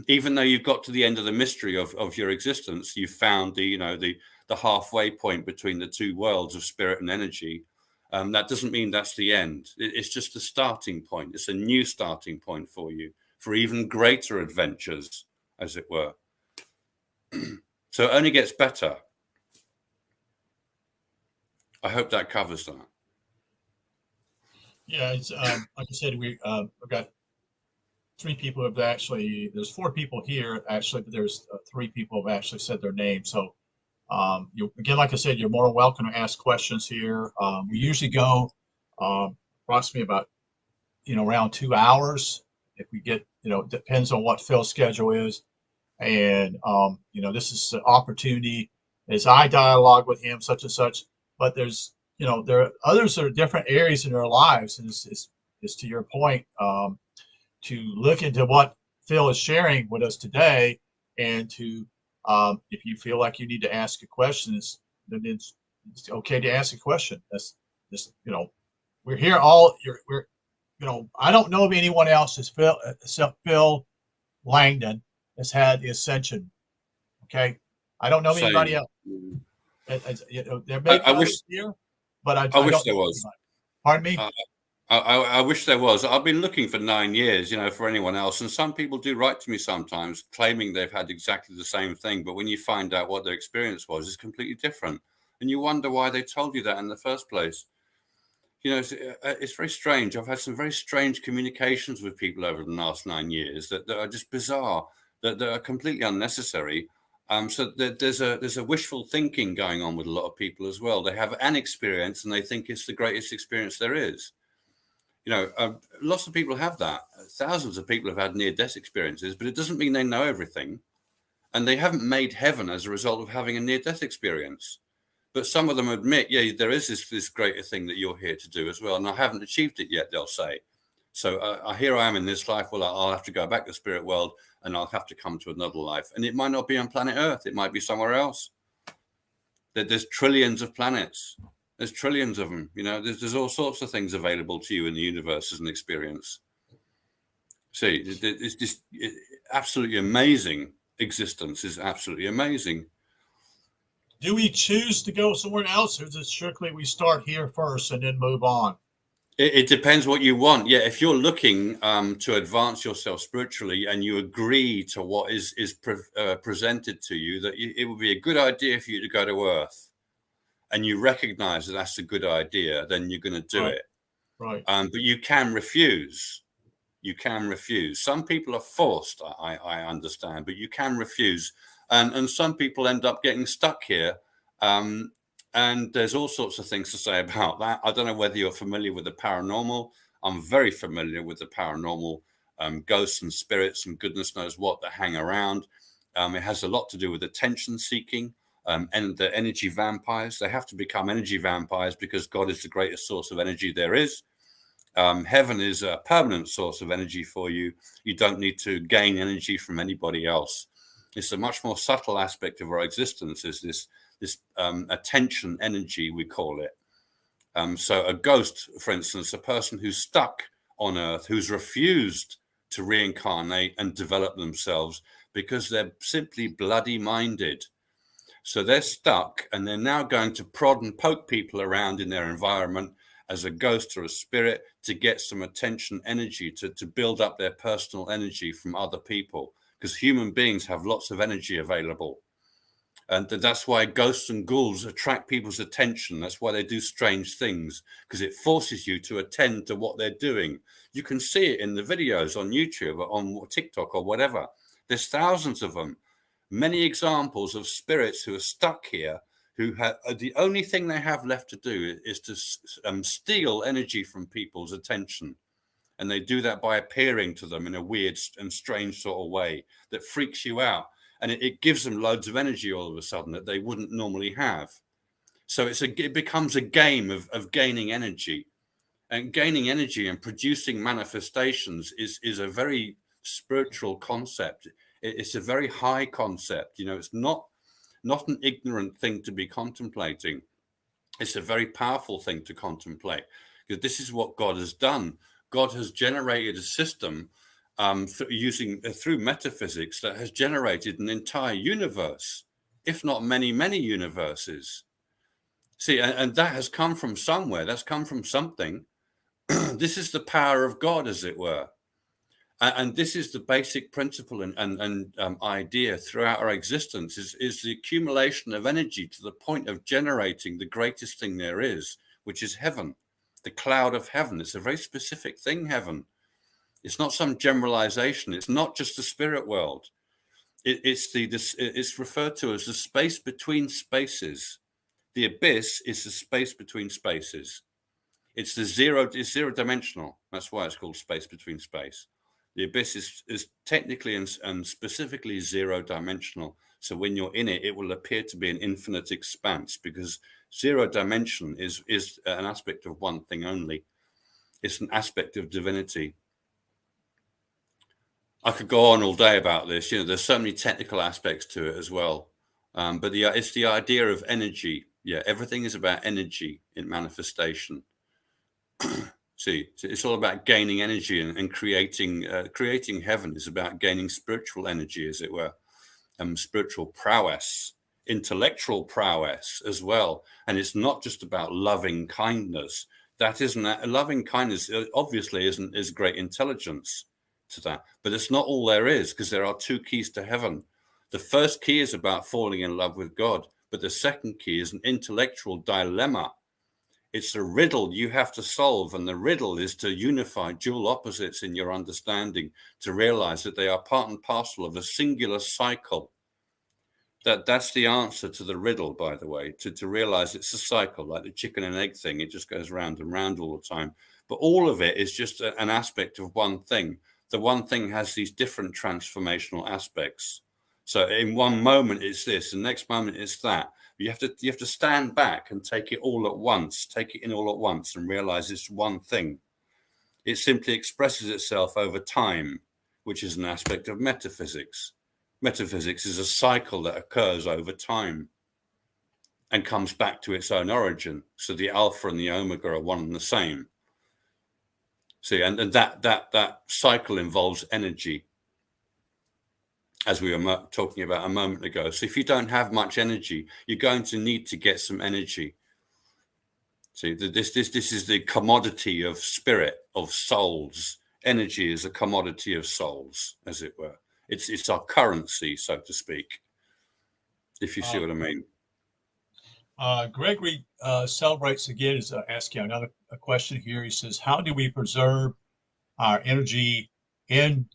Even though you've got to the end of the mystery of your existence, you've found the halfway point between the two worlds of spirit and energy. That doesn't mean that's the end. It's just a starting point. It's a new starting point for you, for even greater adventures, as it were. So it only gets better. I hope that covers that. Yeah, it's like I said, we've got three people have actually. There's four people here actually, but there's three people have actually said their name. So again, like I said, you're more than welcome to ask questions here. We usually go approximately about around 2 hours. If we get depends on what Phil's schedule is, and this is an opportunity as I dialogue with him, such and such. But there are others that are different areas in their lives, and it's to your point, to look into what Phil is sharing with us today, and to if you feel like you need to ask a question, then it's okay to ask a question. This, we're here all. I don't know of anyone else except Phil Langdon has had the ascension. Okay, I don't know of anybody Same. else. There may be I wish others here, but I I wish don't there know was. anybody. Pardon me? I wish there was. I've been looking for 9 years, for anyone else. And some people do write to me sometimes claiming they've had exactly the same thing. But when you find out what their experience was, it's completely different. And you wonder why they told you that in the first place. It's very strange. I've had some very strange communications with people over the last 9 years that are just bizarre, that are completely unnecessary. So there's a wishful thinking going on with a lot of people as well. They have an experience and they think it's the greatest experience there is. Lots of people have that. Thousands of people have had near-death experiences, but it doesn't mean they know everything. And they haven't made heaven as a result of having a near-death experience. But some of them admit, yeah, there is this greater thing that you're here to do as well. And I haven't achieved it yet, they'll say. So here I am in this life. Well, I'll have to go back to the spirit world and I'll have to come to another life. And it might not be on planet Earth. It might be somewhere else. There's trillions of planets. There's trillions of them. There's all sorts of things available to you in the universe as an experience. See, it's just absolutely amazing. Existence is absolutely amazing. Do we choose to go somewhere else, or is it strictly we start here first and then move on? It depends what you want. Yeah, if you're looking to advance yourself spiritually and you agree to what is presented to you, that it would be a good idea for you to go to Earth, and you recognize that that's a good idea, then you're going to do it. Right. But you can refuse. You can refuse. Some people are forced, I understand, but you can refuse. And some people end up getting stuck here. And there's all sorts of things to say about that. I don't know whether you're familiar with the paranormal. I'm very familiar with the paranormal, ghosts and spirits and goodness knows what that hang around. It has a lot to do with attention seeking and the energy vampires. They have to become energy vampires because God is the greatest source of energy there is. Heaven is a permanent source of energy for you. You don't need to gain energy from anybody else. It's a much more subtle aspect of our existence, is this attention energy, we call it. So a ghost, for instance, a person who's stuck on Earth, who's refused to reincarnate and develop themselves because they're simply bloody minded. So they're stuck and they're now going to prod and poke people around in their environment as a ghost or a spirit to get some attention energy, to build up their personal energy from other people, because human beings have lots of energy available. And that's why ghosts and ghouls attract people's attention. That's why they do strange things, because it forces you to attend to what they're doing. You can see it in the videos on YouTube or on TikTok or whatever. There's thousands of them. Many examples of spirits who are stuck here, who have the only thing they have left to do is to steal energy from people's attention. And they do that by appearing to them in a weird and strange sort of way that freaks you out. And it gives them loads of energy all of a sudden that they wouldn't normally have. So it becomes a game of gaining energy. And gaining energy and producing manifestations is a very spiritual concept. It's a very high concept. It's not an ignorant thing to be contemplating. It's a very powerful thing to contemplate, because this is what God has done. God has generated a system through metaphysics that has generated an entire universe, if not many, many universes. See, and that has come from somewhere. That's come from something. This is the power of God, as it were. And this is the basic principle and idea throughout our existence is the accumulation of energy to the point of generating the greatest thing there is, which is heaven, the cloud of heaven. It's a very specific thing, heaven. It's not some generalization. It's not just the spirit world. It's referred to as the space between spaces. The abyss is the space between spaces. It's zero dimensional. That's why it's called space between space. The abyss is technically and specifically zero dimensional. So when you're in it, it will appear to be an infinite expanse, because zero dimension is an aspect of one thing only. It's an aspect of divinity. I could go on all day about this. There's so many technical aspects to it as well. But it's the idea of energy. Yeah, everything is about energy in manifestation. See, so it's all about gaining energy and creating heaven is about gaining spiritual energy, as it were, spiritual prowess, intellectual prowess as well. And it's not just about loving kindness. That isn't that loving kindness obviously is great intelligence to that, but it's not all there is, because there are two keys to heaven. The first key is about falling in love with God, but the second key is an intellectual dilemma. It's a riddle you have to solve, and the riddle is to unify dual opposites in your understanding, to realize that they are part and parcel of a singular cycle. That's the answer to the riddle, by the way, to realize it's a cycle, like the chicken and egg thing. It just goes round and round all the time. But all of it is just an aspect of one thing. The one thing has these different transformational aspects. So in one moment it's this, the next moment it's that. You have to stand back and take it all at once, take it in all at once, and realize it's one thing. It simply expresses itself over time, which is an aspect of metaphysics. Metaphysics is a cycle that occurs over time and comes back to its own origin. So the alpha and the omega are one and the same. See, and that cycle involves energy, as we were talking about a moment ago. So if you don't have much energy, you're going to need to get some energy. See, this is the commodity of spirit, of souls. Energy is a commodity of souls, as it were. It's our currency, so to speak, if you see what I mean. Gregory celebrates again, is asking another question here. He says, how do we preserve our energy in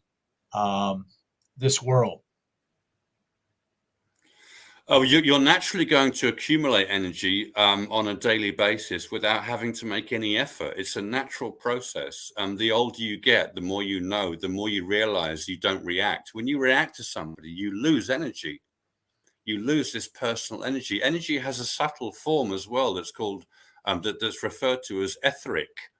this world? Oh, you're naturally going to accumulate energy on a daily basis without having to make any effort. It's a natural process. The older you get, the more you know, the more you realize you don't react. When you react to somebody, you lose energy. You lose this personal energy. Energy has a subtle form as well that's called, that's referred to as etheric,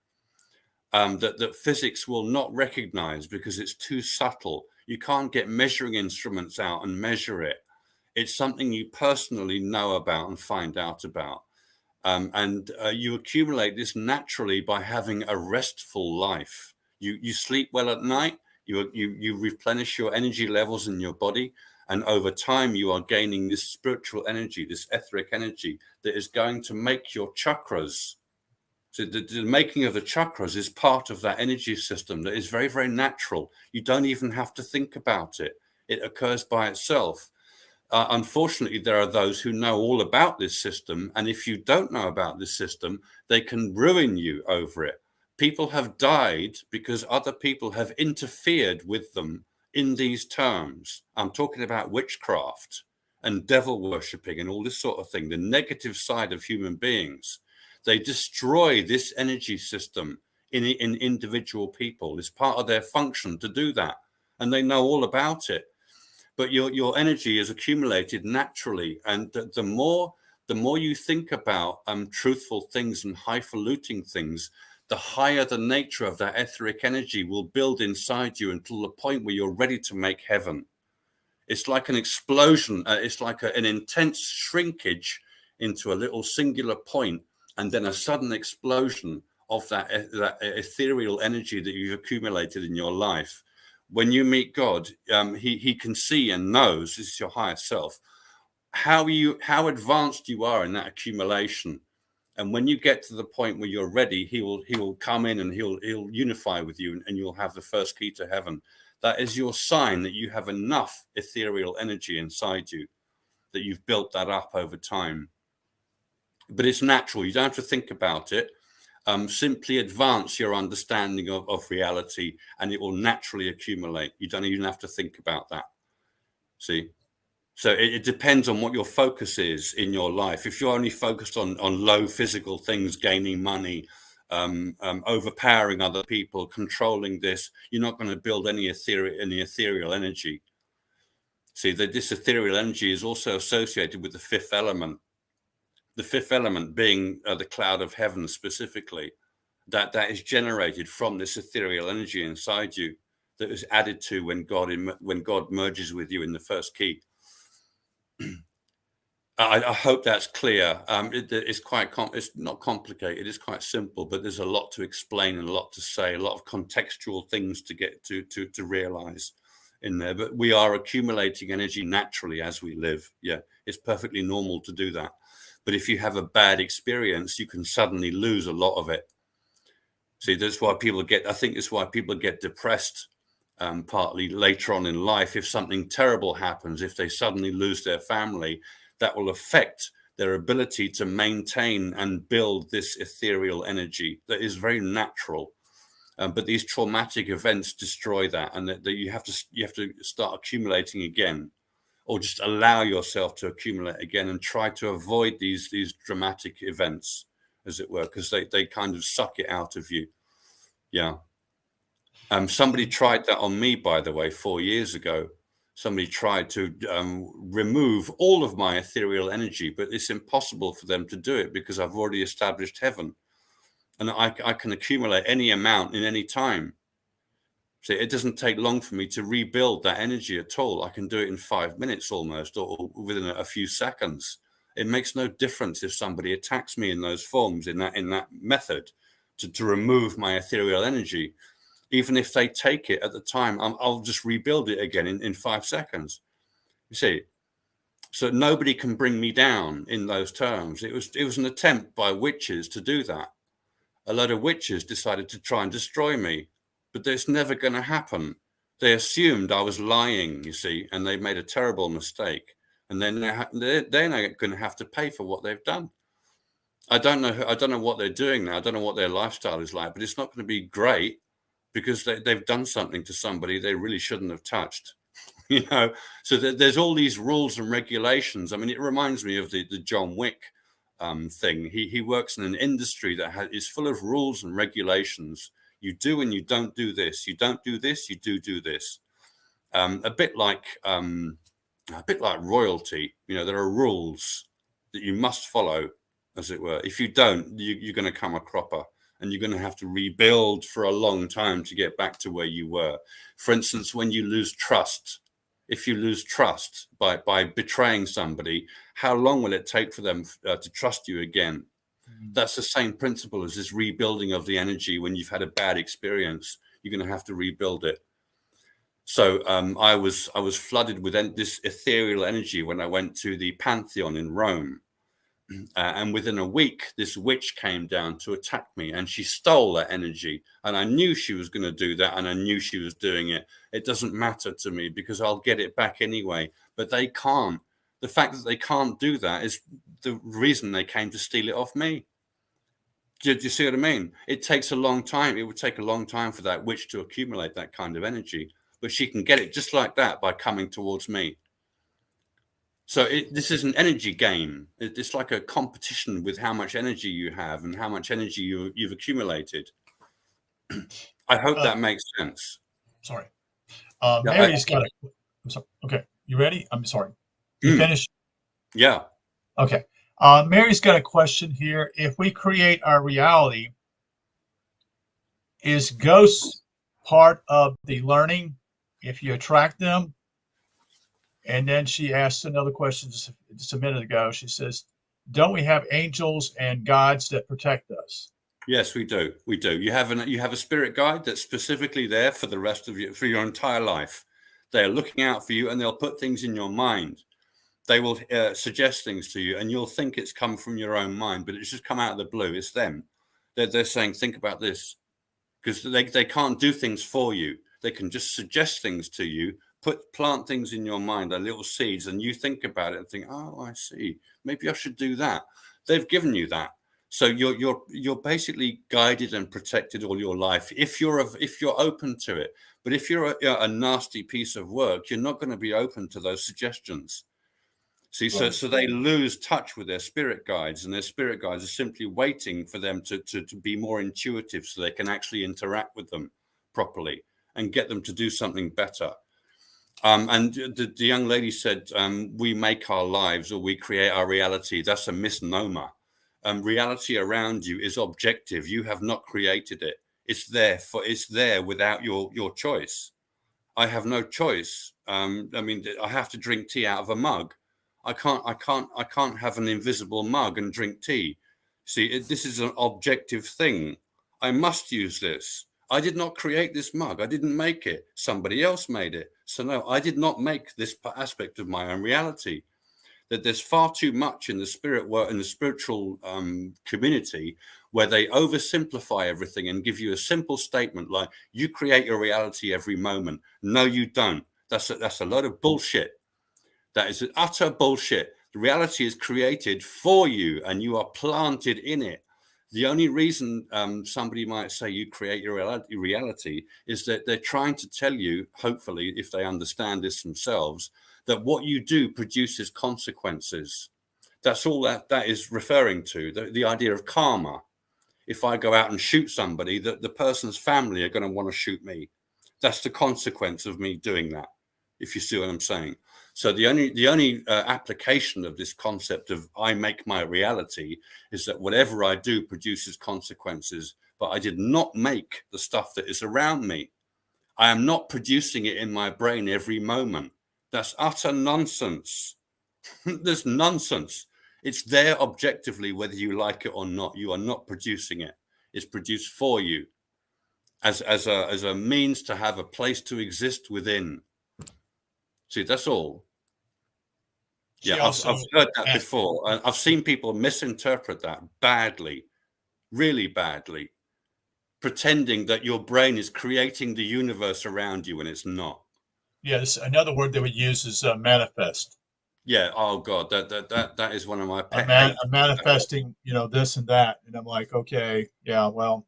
that physics will not recognize because it's too subtle. You can't get measuring instruments out and measure it. It's something you personally know about and find out about. And you accumulate this naturally by having a restful life. You sleep well at night, you replenish your energy levels in your body, and over time you are gaining this spiritual energy, this etheric energy that is going to make your chakras. So the making of the chakras is part of that energy system that is very, very natural. You don't even have to think about it. It occurs by itself. Unfortunately, there are those who know all about this system. And if you don't know about this system, they can ruin you over it. People have died because other people have interfered with them in these terms. I'm talking about witchcraft and devil worshipping and all this sort of thing, the negative side of human beings. They destroy this energy system in individual people. It's part of their function to do that. And they know all about it. But your energy is accumulated naturally, and the more you think about truthful things and highfalutin things, the higher the nature of that etheric energy will build inside you until the point where you're ready to make heaven. It's like an explosion. It's like an intense shrinkage into a little singular point, and then a sudden explosion of that ethereal energy that you've accumulated in your life. When you meet God, he can see and knows, this is your higher self, how advanced you are in that accumulation. And when you get to the point where you're ready, he will come in and he'll unify with you, and you'll have the first key to heaven. That is your sign that you have enough ethereal energy inside you, that you've built that up over time. But it's natural. You don't have to think about it. Simply advance your understanding of reality, and it will naturally accumulate. You don't even have to think about that. See? So it depends on what your focus is in your life. If you're only focused on low physical things, gaining money, overpowering other people, controlling this, you're not going to build any ethereal energy. See, this ethereal energy is also associated with the fifth element. The fifth element being the cloud of heaven specifically. That is generated from this ethereal energy inside you, that is added to when God merges with you in the first key. I hope that's clear. It's quite it's not complicated. It's quite simple, but there's a lot to explain and a lot to say, a lot of contextual things to get to realize in there. But we are accumulating energy naturally as we live. Yeah, it's perfectly normal to do that. But if you have a bad experience, you can suddenly lose a lot of it. See, that's why people get. I think it's why people get depressed. Partly later on in life, if something terrible happens, if they suddenly lose their family, that will affect their ability to maintain and build this ethereal energy that is very natural. But these traumatic events destroy that, and that you have to start accumulating again, or just allow yourself to accumulate again, and try to avoid these dramatic events, as it were, because they kind of suck it out of you. Yeah. Somebody tried that on me, by the way, 4 years ago. Somebody tried to remove all of my ethereal energy, but it's impossible for them to do it because I've already established heaven, and I can accumulate any amount in any time. So it doesn't take long for me to rebuild that energy at all. I can do it in 5 minutes almost, or within a few seconds. It makes no difference if somebody attacks me in those forms, in that method, to remove my ethereal energy. Even if they take it at the time, I'll just rebuild it again in 5 seconds. You see, so nobody can bring me down in those terms. It was an attempt by witches to do that. A lot of witches decided to try and destroy me, but that's never going to happen. They assumed I was lying, you see, and they made a terrible mistake. And then they're now going to have to pay for what they've done. I don't know what they're doing now. I don't know what their lifestyle is like, but it's not going to be great, because they've done something to somebody they really shouldn't have touched. So there's all these rules and regulations. I mean, it reminds me of the John Wick thing. He works in an industry that is full of rules and regulations. You do and you don't do this. You don't do this. You do this. A bit like royalty. There are rules that you must follow, as it were. If you don't, you're going to come a cropper, and you're going to have to rebuild for a long time to get back to where you were. For instance, when you lose trust, if you lose trust by betraying somebody, how long will it take for them to trust you again? That's the same principle as this rebuilding of the energy. When you've had a bad experience, you're going to have to rebuild it. So I was flooded with this ethereal energy when I went to the Pantheon in Rome. And within a week, this witch came down to attack me, and she stole that energy. And I knew she was going to do that, and I knew she was doing it. It doesn't matter to me because I'll get it back anyway. But they can't. The fact that they can't do that is the reason they came to steal it off me. Do you see what I mean? It takes a long time. It would take a long time for that witch to accumulate that kind of energy. But she can get it just like that by coming towards me. So this is an energy game. It's like a competition with how much energy you have and how much energy you've accumulated. I hope that makes sense. Sorry. Mary's got a... I'm sorry. Okay. You ready? I'm sorry. You finished? Yeah. Okay. Mary's got a question here. If we create our reality, is ghosts part of the learning if you attract them? And then she asked another question just a minute ago. She says, don't we have angels and guides that protect us? Yes, we do. We do. You have a spirit guide that's specifically there for the rest of you, for your entire life. They're looking out for you, and they'll put things in your mind. They will suggest things to you, and you'll think it's come from your own mind, but it's just come out of the blue. It's them. They're saying, think about this, because they can't do things for you. They can just suggest things to you, plant things in your mind, like little seeds, and you think about it and think, oh, I see. Maybe I should do that. They've given you that. So you're basically guided and protected all your life if you're open to it. But if you're a nasty piece of work, you're not going to be open to those suggestions. See, right. So they lose touch with their spirit guides, and their spirit guides are simply waiting for them to be more intuitive, so they can actually interact with them properly and get them to do something better. And the young lady said, we make our lives, or we create our reality. That's a misnomer. Reality around you is objective. You have not created it. It's there without your choice. I have no choice. I mean, I have to drink tea out of a mug. I can't have an invisible mug and drink tea. See, this is an objective thing. I must use this. I did not create this mug. I didn't make it. Somebody else made it. So no, I did not make this aspect of my own reality. That there's far too much in the spirit world, in the spiritual community, where they oversimplify everything and give you a simple statement like, you create your reality every moment. No, you don't. That's a load of bullshit. That is utter bullshit. The reality is created for you and you are planted in it. The only reason somebody might say you create your reality is that they're trying to tell you, hopefully, if they understand this themselves, that what you do produces consequences. That's all that is referring to, the idea of karma. If I go out and shoot somebody, the person's family are going to want to shoot me. That's the consequence of me doing that, if you see what I'm saying. So the only application of this concept of I make my reality is that whatever I do produces consequences, but I did not make the stuff that is around me. I am not producing it in my brain every moment. That's utter nonsense. There's nonsense. It's there objectively, whether you like it or not. You are not producing it. It's produced for you as a means to have a place to exist within. See, that's all. Yeah, I've heard that before. I've seen people misinterpret that badly, really badly, pretending that your brain is creating the universe around you when it's not. Yes, another word they would use is manifest. Yeah. Oh God, that is one of my pet I'm manifesting, this and that, and I'm like, okay, yeah, well.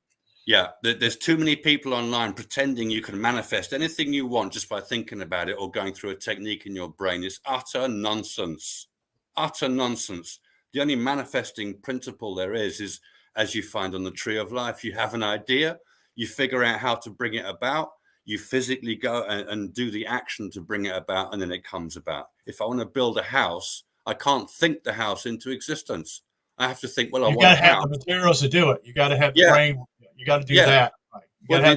Yeah, there's too many people online pretending you can manifest anything you want just by thinking about it or going through a technique in your brain. It's utter nonsense. Utter nonsense. The only manifesting principle there is, as you find on the Tree of Life, you have an idea, you figure out how to bring it about, you physically go and do the action to bring it about, and then it comes about. If I want to build a house, I can't think the house into existence. I have to think, well, I want a house. You got to have the materials to do it. You got to have the brain. You got to do that. Right. Well,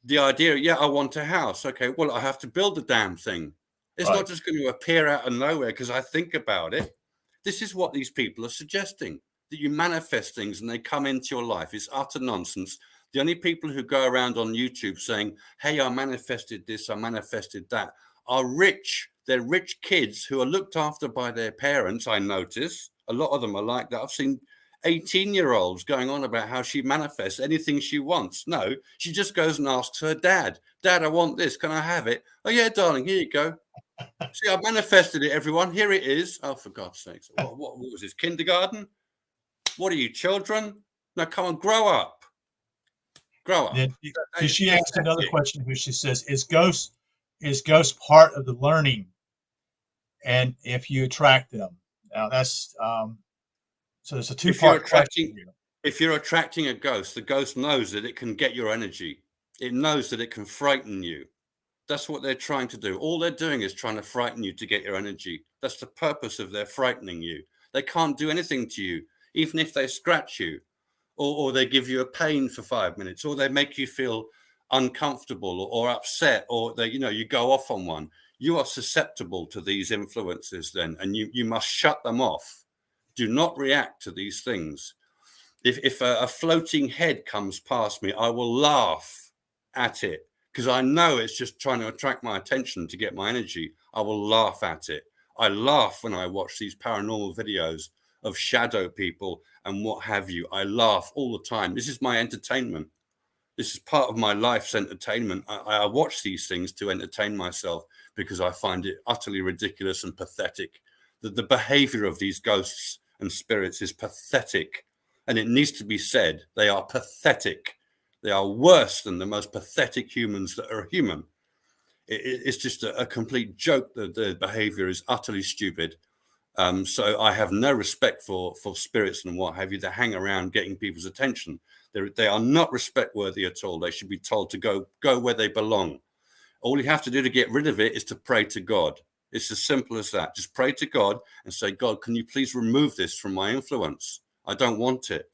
the idea, yeah, I want a house. Okay, well, I have to build the damn thing. It's not just going to appear out of nowhere because I think about it. This is what these people are suggesting, that you manifest things and they come into your life. It's utter nonsense. The only people who go around on YouTube saying, hey, I manifested this, I manifested that, are rich. They're rich kids who are looked after by their parents, I notice. A lot of them are like that. I've seen 18-year-olds going on about how she manifests anything she wants. No, she just goes and asks her dad, Dad, I want this. Can I have it? Oh, yeah, darling, here you go. See, I manifested it, everyone. Here it is. Oh, for God's sakes. What was this, kindergarten? What are you, children? No, come on, grow up. Grow up. She asked another question who she says, is ghost part of the learning? And if you attract them? Now, that's... So there's a two-part question. If you're attracting a ghost, the ghost knows that it can get your energy. It knows that it can frighten you. That's what they're trying to do. All they're doing is trying to frighten you to get your energy. That's the purpose of their frightening you. They can't do anything to you, even if they scratch you, or they give you a pain for 5 minutes, or they make you feel uncomfortable or upset, or you go off on one. You are susceptible to these influences then, and you must shut them off. Do not react to these things. If a floating head comes past me, I will laugh at it because I know it's just trying to attract my attention to get my energy. I will laugh at it. I laugh when I watch these paranormal videos of shadow people and what have you. I laugh all the time. This is my entertainment. This is part of my life's entertainment. I watch these things to entertain myself because I find it utterly ridiculous and pathetic. The behavior of these ghosts and spirits is pathetic, and it needs to be said. They are pathetic. They are worse than the most pathetic humans that are human. It's just a complete joke that the behavior is utterly stupid. So I have no respect for spirits and what have you that hang around getting people's attention. They are not respect worthy at all. They should be told to go where they belong. All you have to do to get rid of it is to pray to God. It's as simple as that. Just pray to God and say, God, can you please remove this from my influence? I don't want it.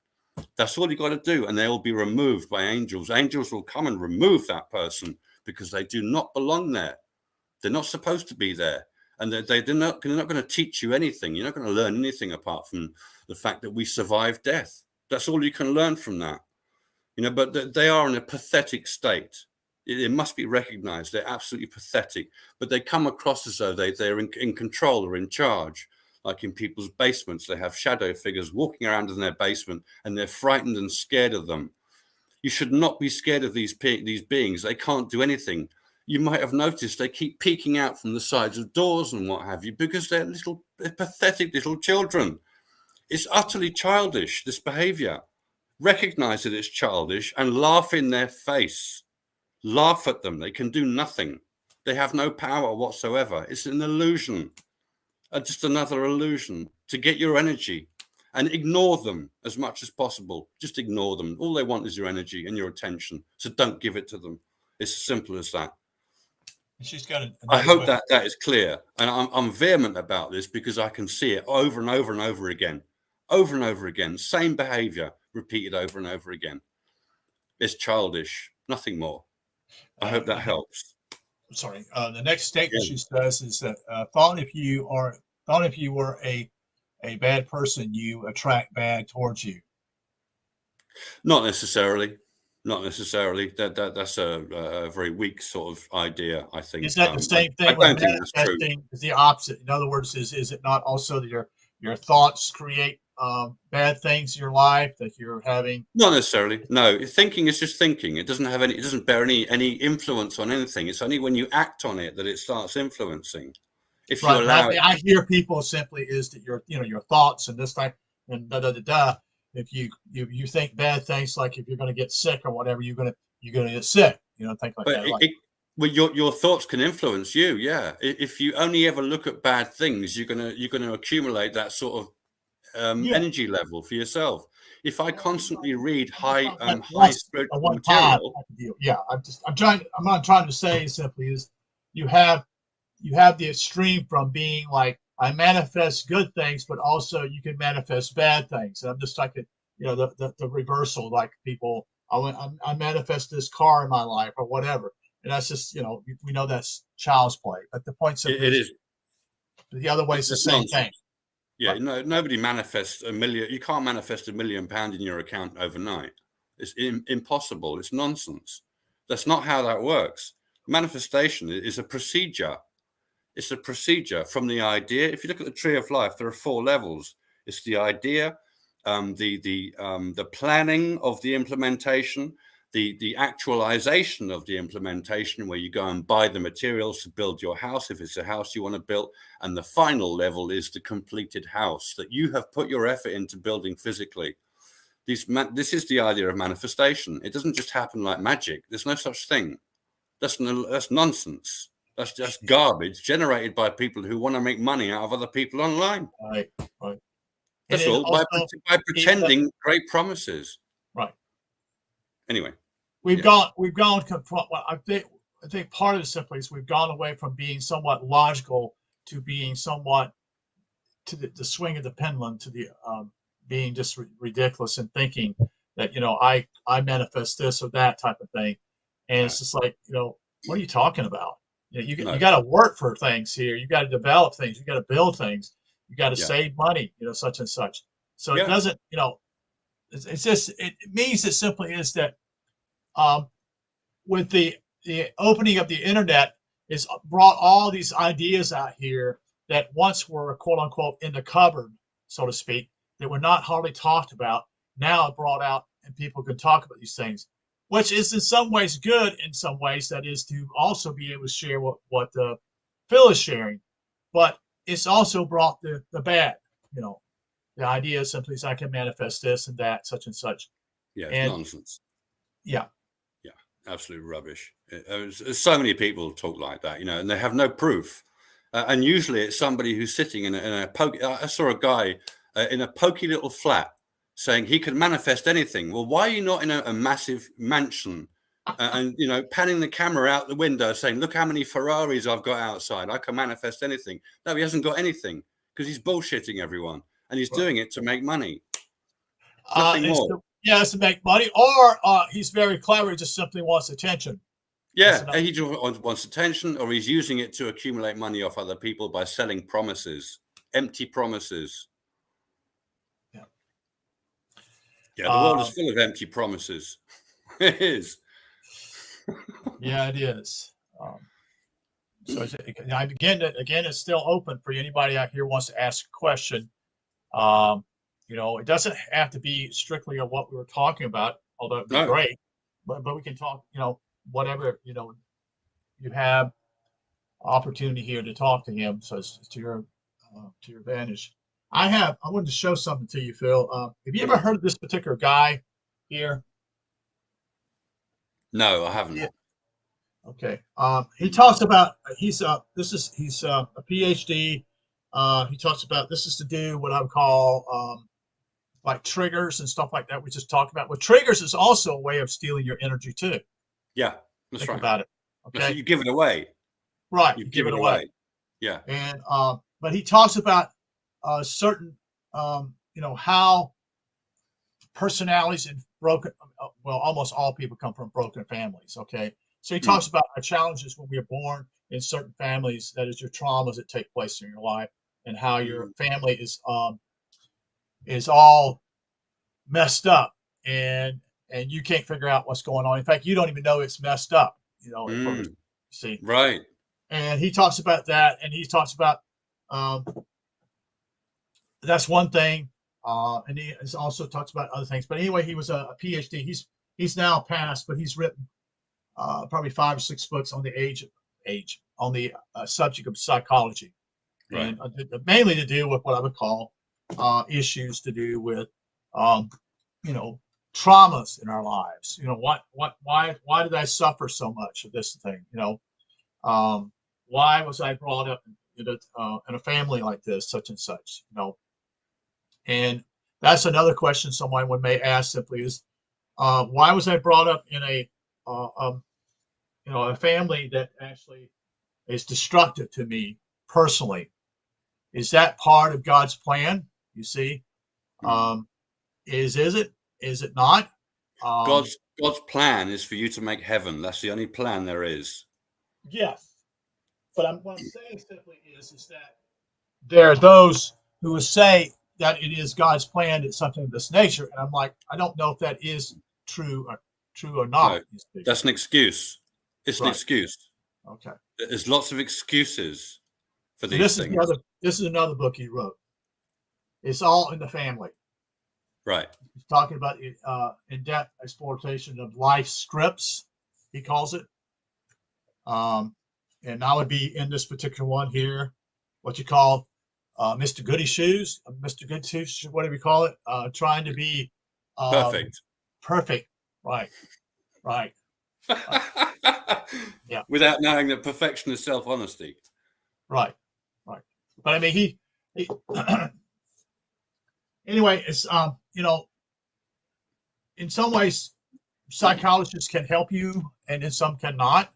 That's all you got to do. And they'll be removed by angels. Angels will come and remove that person because they do not belong there. They're not supposed to be there. and they're not going to teach you anything. You're not going to learn anything apart from the fact that we survived death. That's all you can learn from that. But they are in a pathetic state. It must be recognized. They're absolutely pathetic, but they come across as though they're in control or in charge. Like in people's basements, they have shadow figures walking around in their basement, and they're frightened and scared of them. You should not be scared of these beings. They can't do anything. You might have noticed they keep peeking out from the sides of doors and what have you, because they're pathetic little children. It's utterly childish, this behavior. Recognize that it's childish and laugh in their face. Laugh at them. They can do nothing. They have no power whatsoever. It's an illusion, just another illusion to get your energy, and ignore them as much as possible. Just ignore them. All they want is your energy and your attention. So don't give it to them. It's as simple as that. She's got I hope that is clear. And I'm vehement about this because I can see it over and over and over again. Over and over again. Same behavior repeated over and over again. It's childish. Nothing more. I hope that helps. Sorry. The next statement she says is that thought if you were a bad person, you attract bad towards you. Not necessarily. Not necessarily. That's a very weak sort of idea, I think. Is that the same thing? I don't think that's true. Is the opposite. In other words, is it not also that your thoughts create bad things in your life that you're having? Not necessarily. No, thinking is just thinking. It doesn't have any. It doesn't bear any influence on anything. It's only when you act on it that it starts influencing. If you allow it, I hear people simply is that your thoughts and this type and da da da da. If you think bad things, like if you're going to get sick or whatever, you're going to get sick. Things like that. Well, your thoughts can influence you. Yeah. If you only ever look at bad things, you're gonna accumulate that sort of energy level for yourself. If I constantly read high spiritual material, I'm not trying to say simply is you have the extreme from being like, I manifest good things, but also you can manifest bad things. And I'm just like, the reversal, like people, I manifest this car in my life or whatever. And that's just, we know that's child's play. But the point simply it is. The other way is the same thing. Yeah, no, nobody manifests $1 million. You can't manifest £1 million in your account overnight. It's impossible. It's nonsense. That's not how that works. Manifestation is a procedure. It's a procedure from the idea. If you look at the tree of life, there are 4 levels. It's the idea, the planning of the implementation, the actualization of the implementation, where you go and buy the materials to build your house, if it's a house you want to build, and the final level is the completed house that you have put your effort into building physically. This is the idea of manifestation. It doesn't just happen like magic. There's no such thing. That's nonsense. That's just garbage generated by people who want to make money out of other people online. Right. That's all, by pretending great promises. Right. Anyway, we've gone. I think part of it simply is we've gone away from being somewhat logical to being somewhat to the swing of the pendulum to the being just ridiculous and thinking that I manifest this or that type of thing, and it's just like what are you talking about? You got to work for things here. You got to develop things. You got to build things. You got to save money. Such and such. So it doesn't. It's just it means it simply is that with the opening of the internet is brought all these ideas out here that once were quote unquote in the cupboard, so to speak, that were not hardly talked about, now brought out and people can talk about these things, which is in some ways good. In some ways, that is to also be able to share what Phil is sharing, but it's also brought the bad. The idea simply is I can manifest this and that, such and such. Yeah, it's nonsense. Yeah. Yeah, absolute rubbish. So many people talk like that, and they have no proof. And usually it's somebody who's sitting in a pokey. I saw a guy in a pokey little flat saying he could manifest anything. Well, why are you not in a massive mansion and panning the camera out the window saying, look how many Ferraris I've got outside. I can manifest anything. No, he hasn't got anything because he's bullshitting everyone and he's doing it to make money. Nothing more. It's to make money, or he's very clever. He just simply wants attention. Yeah, he just wants attention, or he's using it to accumulate money off other people by selling promises, empty promises. Yeah. Yeah, the world is full of empty promises. It is. Yeah, it is. So again, it's still open for anybody out here who wants to ask a question. It doesn't have to be strictly on what we were talking about, although it'd be great. But we can talk, whatever, you have opportunity here to talk to him. So it's to your advantage. I wanted to show something to you, Phil. Have you ever heard of this particular guy here? No, I haven't. Yeah. Okay. He talks about he's a PhD. He talks about this is to do what I would call like triggers and stuff like that we just talked about. Well, triggers is also a way of stealing your energy too. Yeah, that's Think right. about it. Okay. So you give it away. Right. You give it away. Yeah. And but he talks about certain how personalities in broken almost all people come from broken families. Okay. So he talks about our challenges when we are born in certain families, that is your traumas that take place in your life, and how your family is all messed up, and you can't figure out what's going on. In fact, you don't even know it's messed up, at first. See, right. And he talks about that, and he talks about that's one thing, and he also talks about other things. But anyway, he was a PhD. He's now passed, but he's written probably 5 or 6 books on the on the subject of psychology, right. And mainly to do with what I would call issues to do with traumas in our lives. Why did I suffer so much of this thing? Why was I brought up in a family like this, such and such? And that's another question someone may ask simply is, why was I brought up in a family that actually is destructive to me personally? Is that part of God's plan? You see, is it not? God's plan is for you to make heaven. That's the only plan there is. Yes, but what I'm saying simply is that there are those who will say that it is God's plan, it's something of this nature, and I'm like, I don't know if that is true or not. No, that's an excuse. It's an excuse. Okay. There's lots of excuses for these things. This is another book he wrote. It's all in the family. Right. He's talking about in-depth exploitation of life scripts, he calls it. And I would be in this particular one here, what you call Mr. Goody Shoes, Mr. Good Shoes, whatever you call it, trying to be perfect. Perfect. Right. Yeah. Without knowing that perfection is self-honesty. Right. But I mean, he anyway, it's in some ways, psychologists can help you, and in some cannot.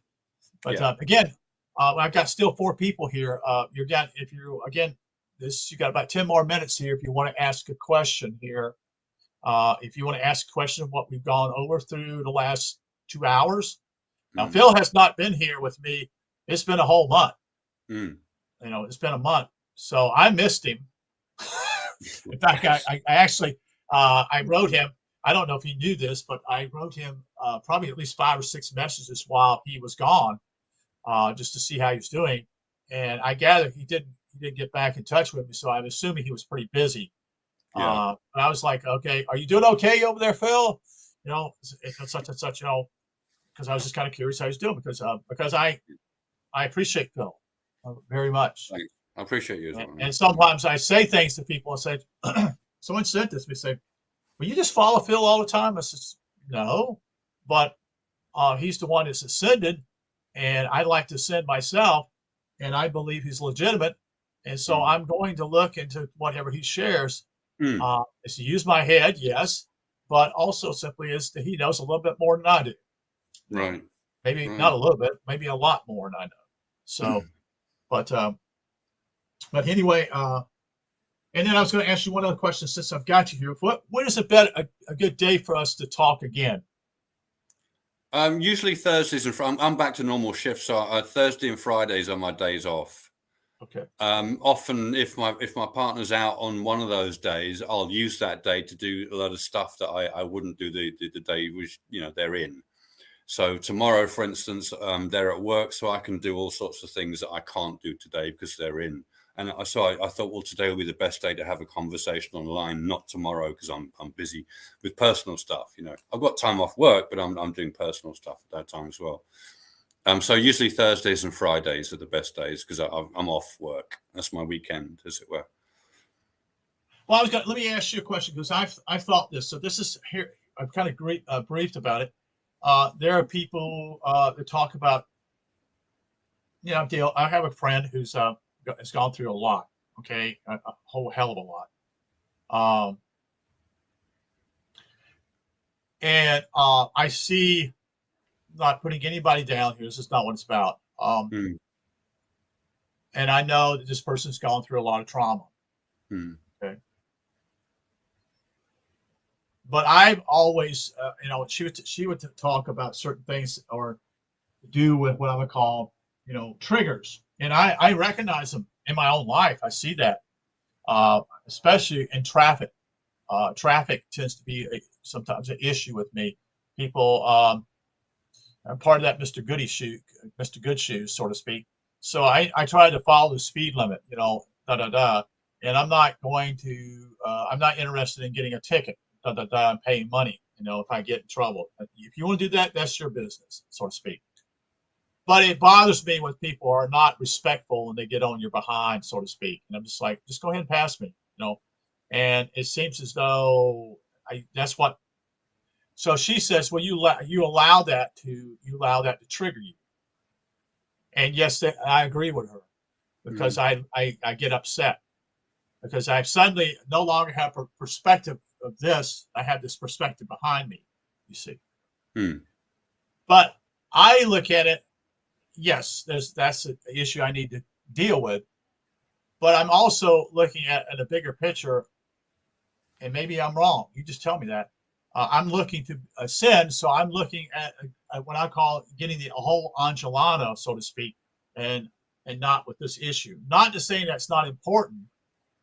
But again, I've got still 4 people here. You got about 10 more minutes here if you want to ask a question here. If you want to ask a question of what we've gone over through the last 2 hours. Now, Phil has not been here with me. It's been a whole month. It's been a month. So I missed him. In fact, I actually, I wrote him. I don't know if he knew this, but I wrote him probably at least 5 or 6 messages while he was gone, just to see how he was doing. And I gather he didn't get back in touch with me, so I'm assuming he was pretty busy. But I was like, okay, are you doing okay over there, Phil? Such and such, because I was just kind of curious how he's doing, because I appreciate Phil very much. Thanks. I appreciate you as well. And sometimes I say things to people and say, someone sent this to me, say, will you just follow Phil all the time? I said, no, but he's the one that's ascended, and I like to ascend myself, and I believe he's legitimate. And so I'm going to look into whatever he shares. Is to use my head, yes, but also simply is that he knows a little bit more than I do. Right. Maybe not a little bit, maybe a lot more than I know. So, but anyway, and then I was going to ask you one other question since I've got you here. When is a good day for us to talk again? Usually Thursdays and I'm back to normal shifts. So Thursday and Fridays are my days off. Okay. Often, if my partner's out on one of those days, I'll use that day to do a lot of stuff that I wouldn't do the day which they're in. So tomorrow, for instance, they're at work, so I can do all sorts of things that I can't do today because they're in. And so I thought, well, today will be the best day to have a conversation online, not tomorrow, because I'm busy with personal stuff. I've got time off work, but I'm doing personal stuff at that time as well. So usually Thursdays and Fridays are the best days because I'm off work. That's my weekend, as it were. Well, let me ask you a question because I thought this. So this is here. I've kind of briefed about it. There are people that talk about, Dale. I have a friend who's has gone through a lot. Okay, a whole hell of a lot. And I see, not putting anybody down here. This is not what it's about. And I know that this person's gone through a lot of trauma. Okay. But I've always, she would talk about certain things or do with what I would call, triggers. And I recognize them in my own life. I see that, especially in traffic. Traffic tends to be sometimes an issue with me. People, I'm part of that Mr. Good Shoes, so to speak. So I try to follow the speed limit, and I'm not I'm not interested in getting a ticket, and paying money, if I get in trouble. If you want to do that, that's your business, so to speak. But it bothers me when people are not respectful and they get on your behind, so to speak. And I'm just like, just go ahead and pass me, And it seems as though that's what. So she says, well, you allow that to trigger you. And yes, I agree with her because I get upset because I suddenly no longer have a perspective of this. I have this perspective behind me, you see. But I look at it, yes, that's an issue I need to deal with. But I'm also looking at a bigger picture, and maybe I'm wrong. You just tell me that. I'm looking to ascend, so I'm looking at what I call getting the whole enchilada, so to speak, and not with this issue. Not to say that's not important,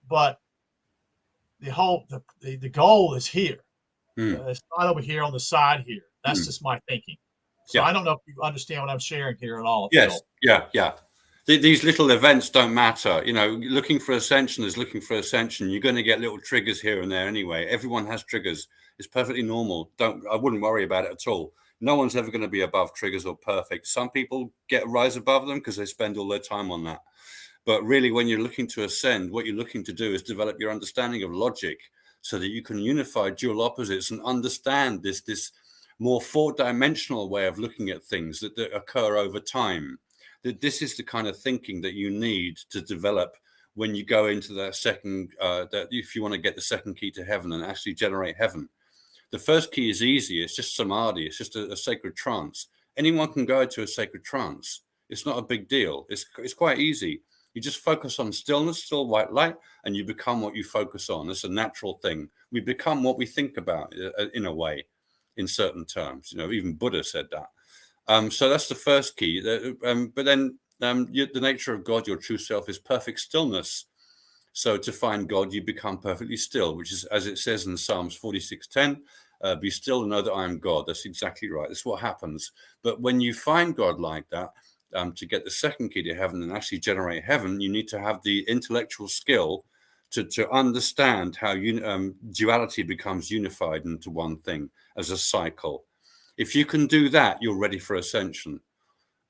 but the goal is here. It's not over here on the side here. That's just my thinking. So I don't know if you understand what I'm sharing here at all. Yes, Phil. Yeah. These little events don't matter. Looking for ascension is looking for ascension. You're going to get little triggers here and there anyway. Everyone has triggers. It's perfectly normal. I wouldn't worry about it at all. No one's ever going to be above triggers or perfect. Some people rise above them because they spend all their time on that. But really, when you're looking to ascend, what you're looking to do is develop your understanding of logic so that you can unify dual opposites and understand this more four-dimensional way of looking at things that occur over time. That this is the kind of thinking that you need to develop when you go into that second, that if you want to get the second key to heaven and actually generate heaven. The first key is easy. It's just samadhi. It's just a sacred trance. Anyone can go into a sacred trance. It's not a big deal. It's quite easy. You just focus on stillness, still white light, and you become what you focus on. It's a natural thing. We become what we think about, in a way, in certain terms. Even Buddha said that. So that's the first key. But then the nature of God, your true self, is perfect stillness. So to find God, you become perfectly still, which is, as it says in Psalms 46:10, be still and know that I am God. That's exactly right. That's what happens. But when you find God like that, to get the second key to heaven and actually generate heaven, you need to have the intellectual skill to understand how duality becomes unified into one thing as a cycle. If you can do that, you're ready for ascension.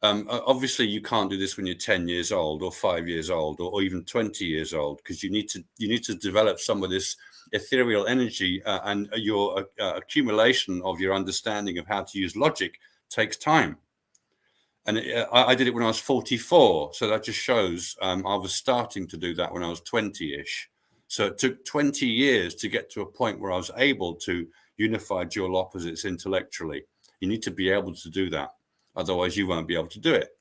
Obviously, you can't do this when you're 10 years old or 5 years old or even 20 years old, because you need to develop some of this ethereal energy, and your accumulation of your understanding of how to use logic takes time. And I did it when I was 44. So that just shows I was starting to do that when I was 20-ish. So it took 20 years to get to a point where I was able to unify dual opposites intellectually. You need to be able to do that. Otherwise, you won't be able to do it.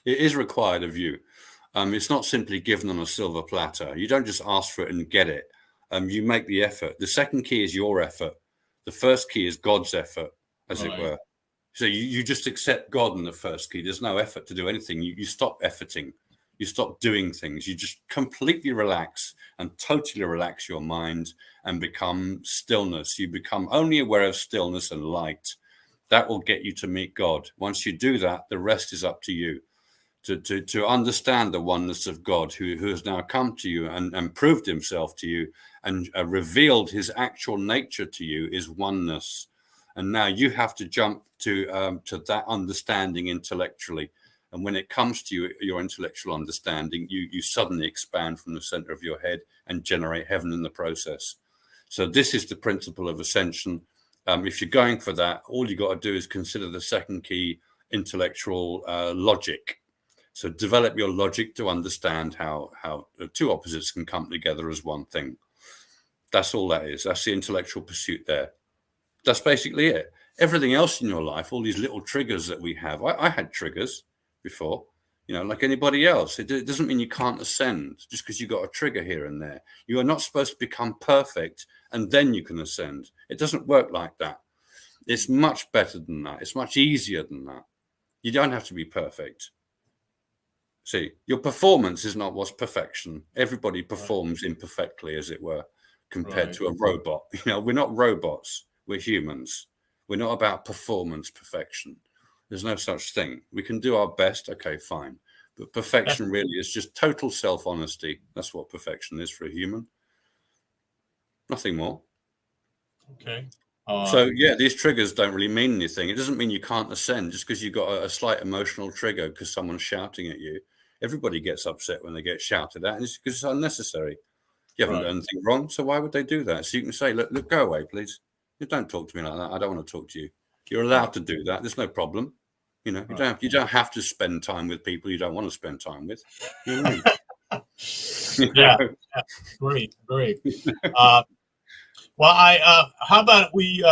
It is required of you. It's not simply given on a silver platter. You don't just ask for it and get it. You make the effort. The second key is your effort. The first key is God's effort, as it were. So you just accept God in the first key. There's no effort to do anything. You stop efforting. You stop doing things. You just completely relax and totally relax your mind and become stillness. You become only aware of stillness and light. That will get you to meet God. Once you do that, the rest is up to you. To understand the oneness of God, who has now come to you and proved himself to you and revealed his actual nature to you, is oneness. And now you have to jump to that understanding intellectually. And when it comes to your intellectual understanding, you suddenly expand from the center of your head and generate heaven in the process. So this is the principle of ascension. If you're going for that, all you got to do is consider the second key, intellectual logic. So develop your logic to understand how two opposites can come together as one thing. That's all that is. That's the intellectual pursuit there. That's basically it. Everything else in your life, all these little triggers that we have, I had triggers before, like anybody else. It doesn't mean you can't ascend just because you got a trigger here and there. You are not supposed to become perfect and then you can ascend. It doesn't work like that. It's much better than that. It's much easier than that. You don't have to be perfect. See, your performance is not what's perfection. Everybody performs imperfectly, as it were, compared to a robot. We're not robots. We're humans. We're not about performance perfection. There's no such thing. We can do our best. Okay, fine. But perfection really is just total self-honesty. That's what perfection is for a human. Nothing more. Okay. So, yeah, these triggers don't really mean anything. It doesn't mean you can't ascend just because you've got a slight emotional trigger because someone's shouting at you. Everybody gets upset when they get shouted at, and it's because it's unnecessary. You haven't done anything wrong, so why would they do that? So you can say, look, go away, please. You don't talk to me like that. I don't want to talk to you. You're allowed to do that. There's no problem. You don't have to spend time with people you don't want to spend time with. You know what I mean? Yeah, agree. Well, how about we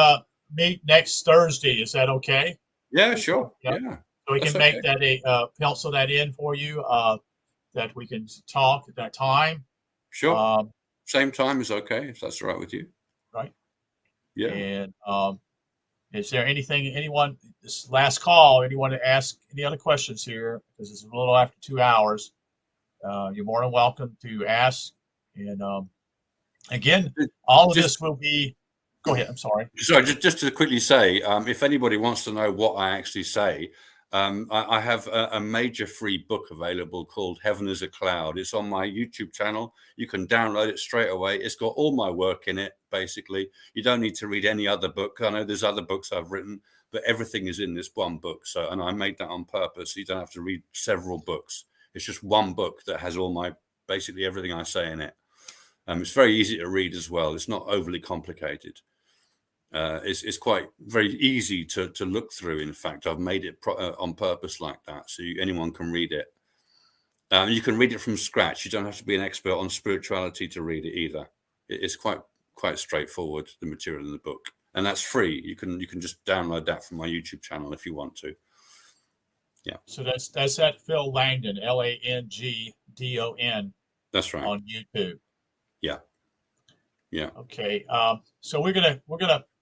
meet next Thursday? Is that okay? Yeah, sure. Yeah. So we can make that pencil that in for you, that we can talk at that time. Sure. Same time is okay, if that's all right with you. Right. Yeah. And is there anyone, this last call, anyone to ask any other questions here? Because it's a little after 2 hours. You're more than welcome to ask. And again, all of this will be, go ahead, I'm sorry. Sorry, just to quickly say, if anybody wants to know what I actually say, I have a major free book available called Heaven is a Cloud. It's on my YouTube channel. You can download it straight away. It's got all my work in it, basically. You don't need to read any other book. I know there's other books I've written, but everything is in this one book. And I made that on purpose. So you don't have to read several books. It's just one book that has basically everything I say in it. It's very easy to read as well. It's not overly complicated. It's quite very easy to look through. In fact, I've made it on purpose like that, so anyone can read it. You can read it from scratch. You don't have to be an expert on spirituality to read it either. It's quite straightforward, the material in the book, and that's free. You can just download that from my YouTube channel if you want to. Yeah. So that's at Phil Langdon, Langdon. That's right. On YouTube. Yeah. Yeah. Okay. So we're gonna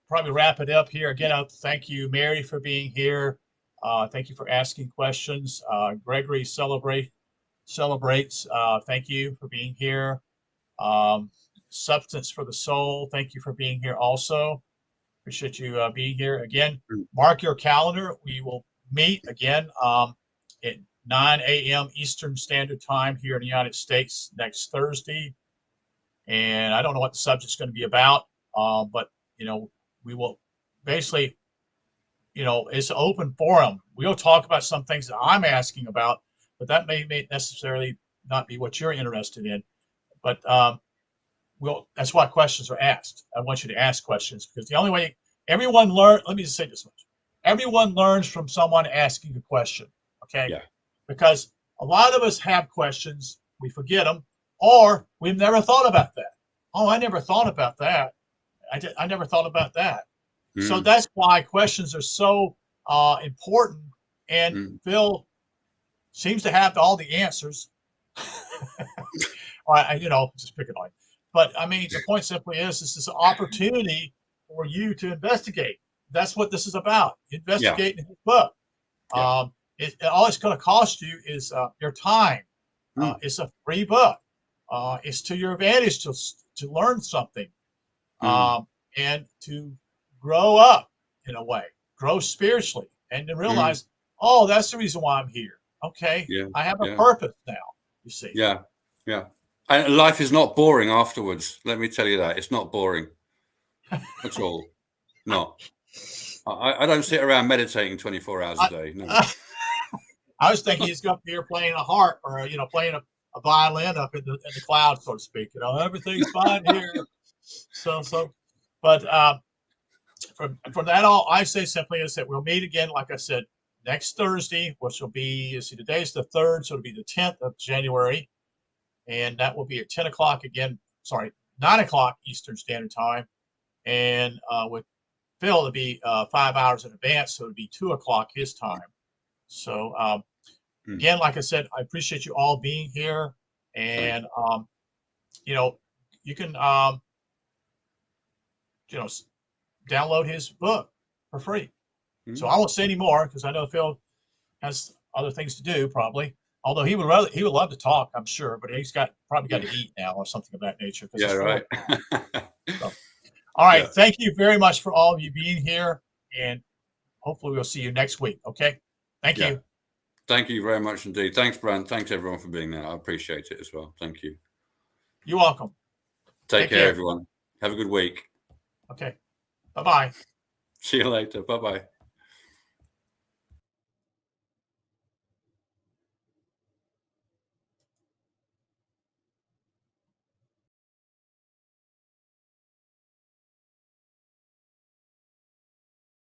probably wrap it up here. Again, I'll thank you, Mary, for being here. Thank you for asking questions. Gregory celebrates. Thank you for being here. Substance for the Soul. Thank you for being here also. Appreciate you being here. Again, mark your calendar. We will meet again at 9 a.m. Eastern Standard Time here in the United States next Thursday. And I don't know what the subject's going to be about, but we will basically, it's an open forum. We'll talk about some things that I'm asking about, but that may necessarily not be what you're interested in. But that's why questions are asked. I want you to ask questions because the only way everyone learns. Let me just say this much: everyone learns from someone asking a question. Okay? Yeah. Because a lot of us have questions, we forget them, or we've never thought about that. Oh, I never thought about that. I never thought about that. So that's why questions are so important. And Phil seems to have all the answers. Just picking on. But I mean, the point simply is, this is an opportunity for you to investigate. that's what this is about. Yeah. Investigating his book. Yeah. All it's going to cost you is your time. Mm. It's a free book. It's to your advantage to learn something Mm. and to grow up in a way, grow spiritually, and to Mm. realize, oh, that's the reason why I'm here. Okay, Yeah. I have a Yeah. purpose now. You see. Yeah. Yeah. And life is not boring afterwards. Let me tell you that. It's not boring at all. Not. I don't sit around meditating 24 hours a I, day. No. I was thinking he's up here playing a harp or playing a violin up in the clouds, so to speak. Everything's fine here. So, but from that all, I say simply is that we'll meet again, like I said, next Thursday, which will be, see, today's the 3rd, so it'll be the 10th of January, and that will be at 10 o'clock again. Sorry, 9 o'clock Eastern Standard Time, and with Phil, it'll be 5 hours in advance, so it'll be 2 o'clock his time. So Mm. again, like I said, I appreciate you all being here, Same. and you can download his book for free. So Mm. I won't say any more because I know Phil has other things to do probably. Although he would love to talk, I'm sure, but he's probably got Yeah. to eat now or something of that nature because Yeah. it's 4 Right. o'clock. So, all right, Yeah. thank you very much for all of you being here, and hopefully we'll see you next week. Okay, thank Yeah. you. Thank you very much indeed. Thanks, Brand. Thanks everyone for being there. I appreciate it as well. Thank you. You're welcome. Take Take care, care. everyone. Have a good week. Okay, bye bye. See you later. Bye bye.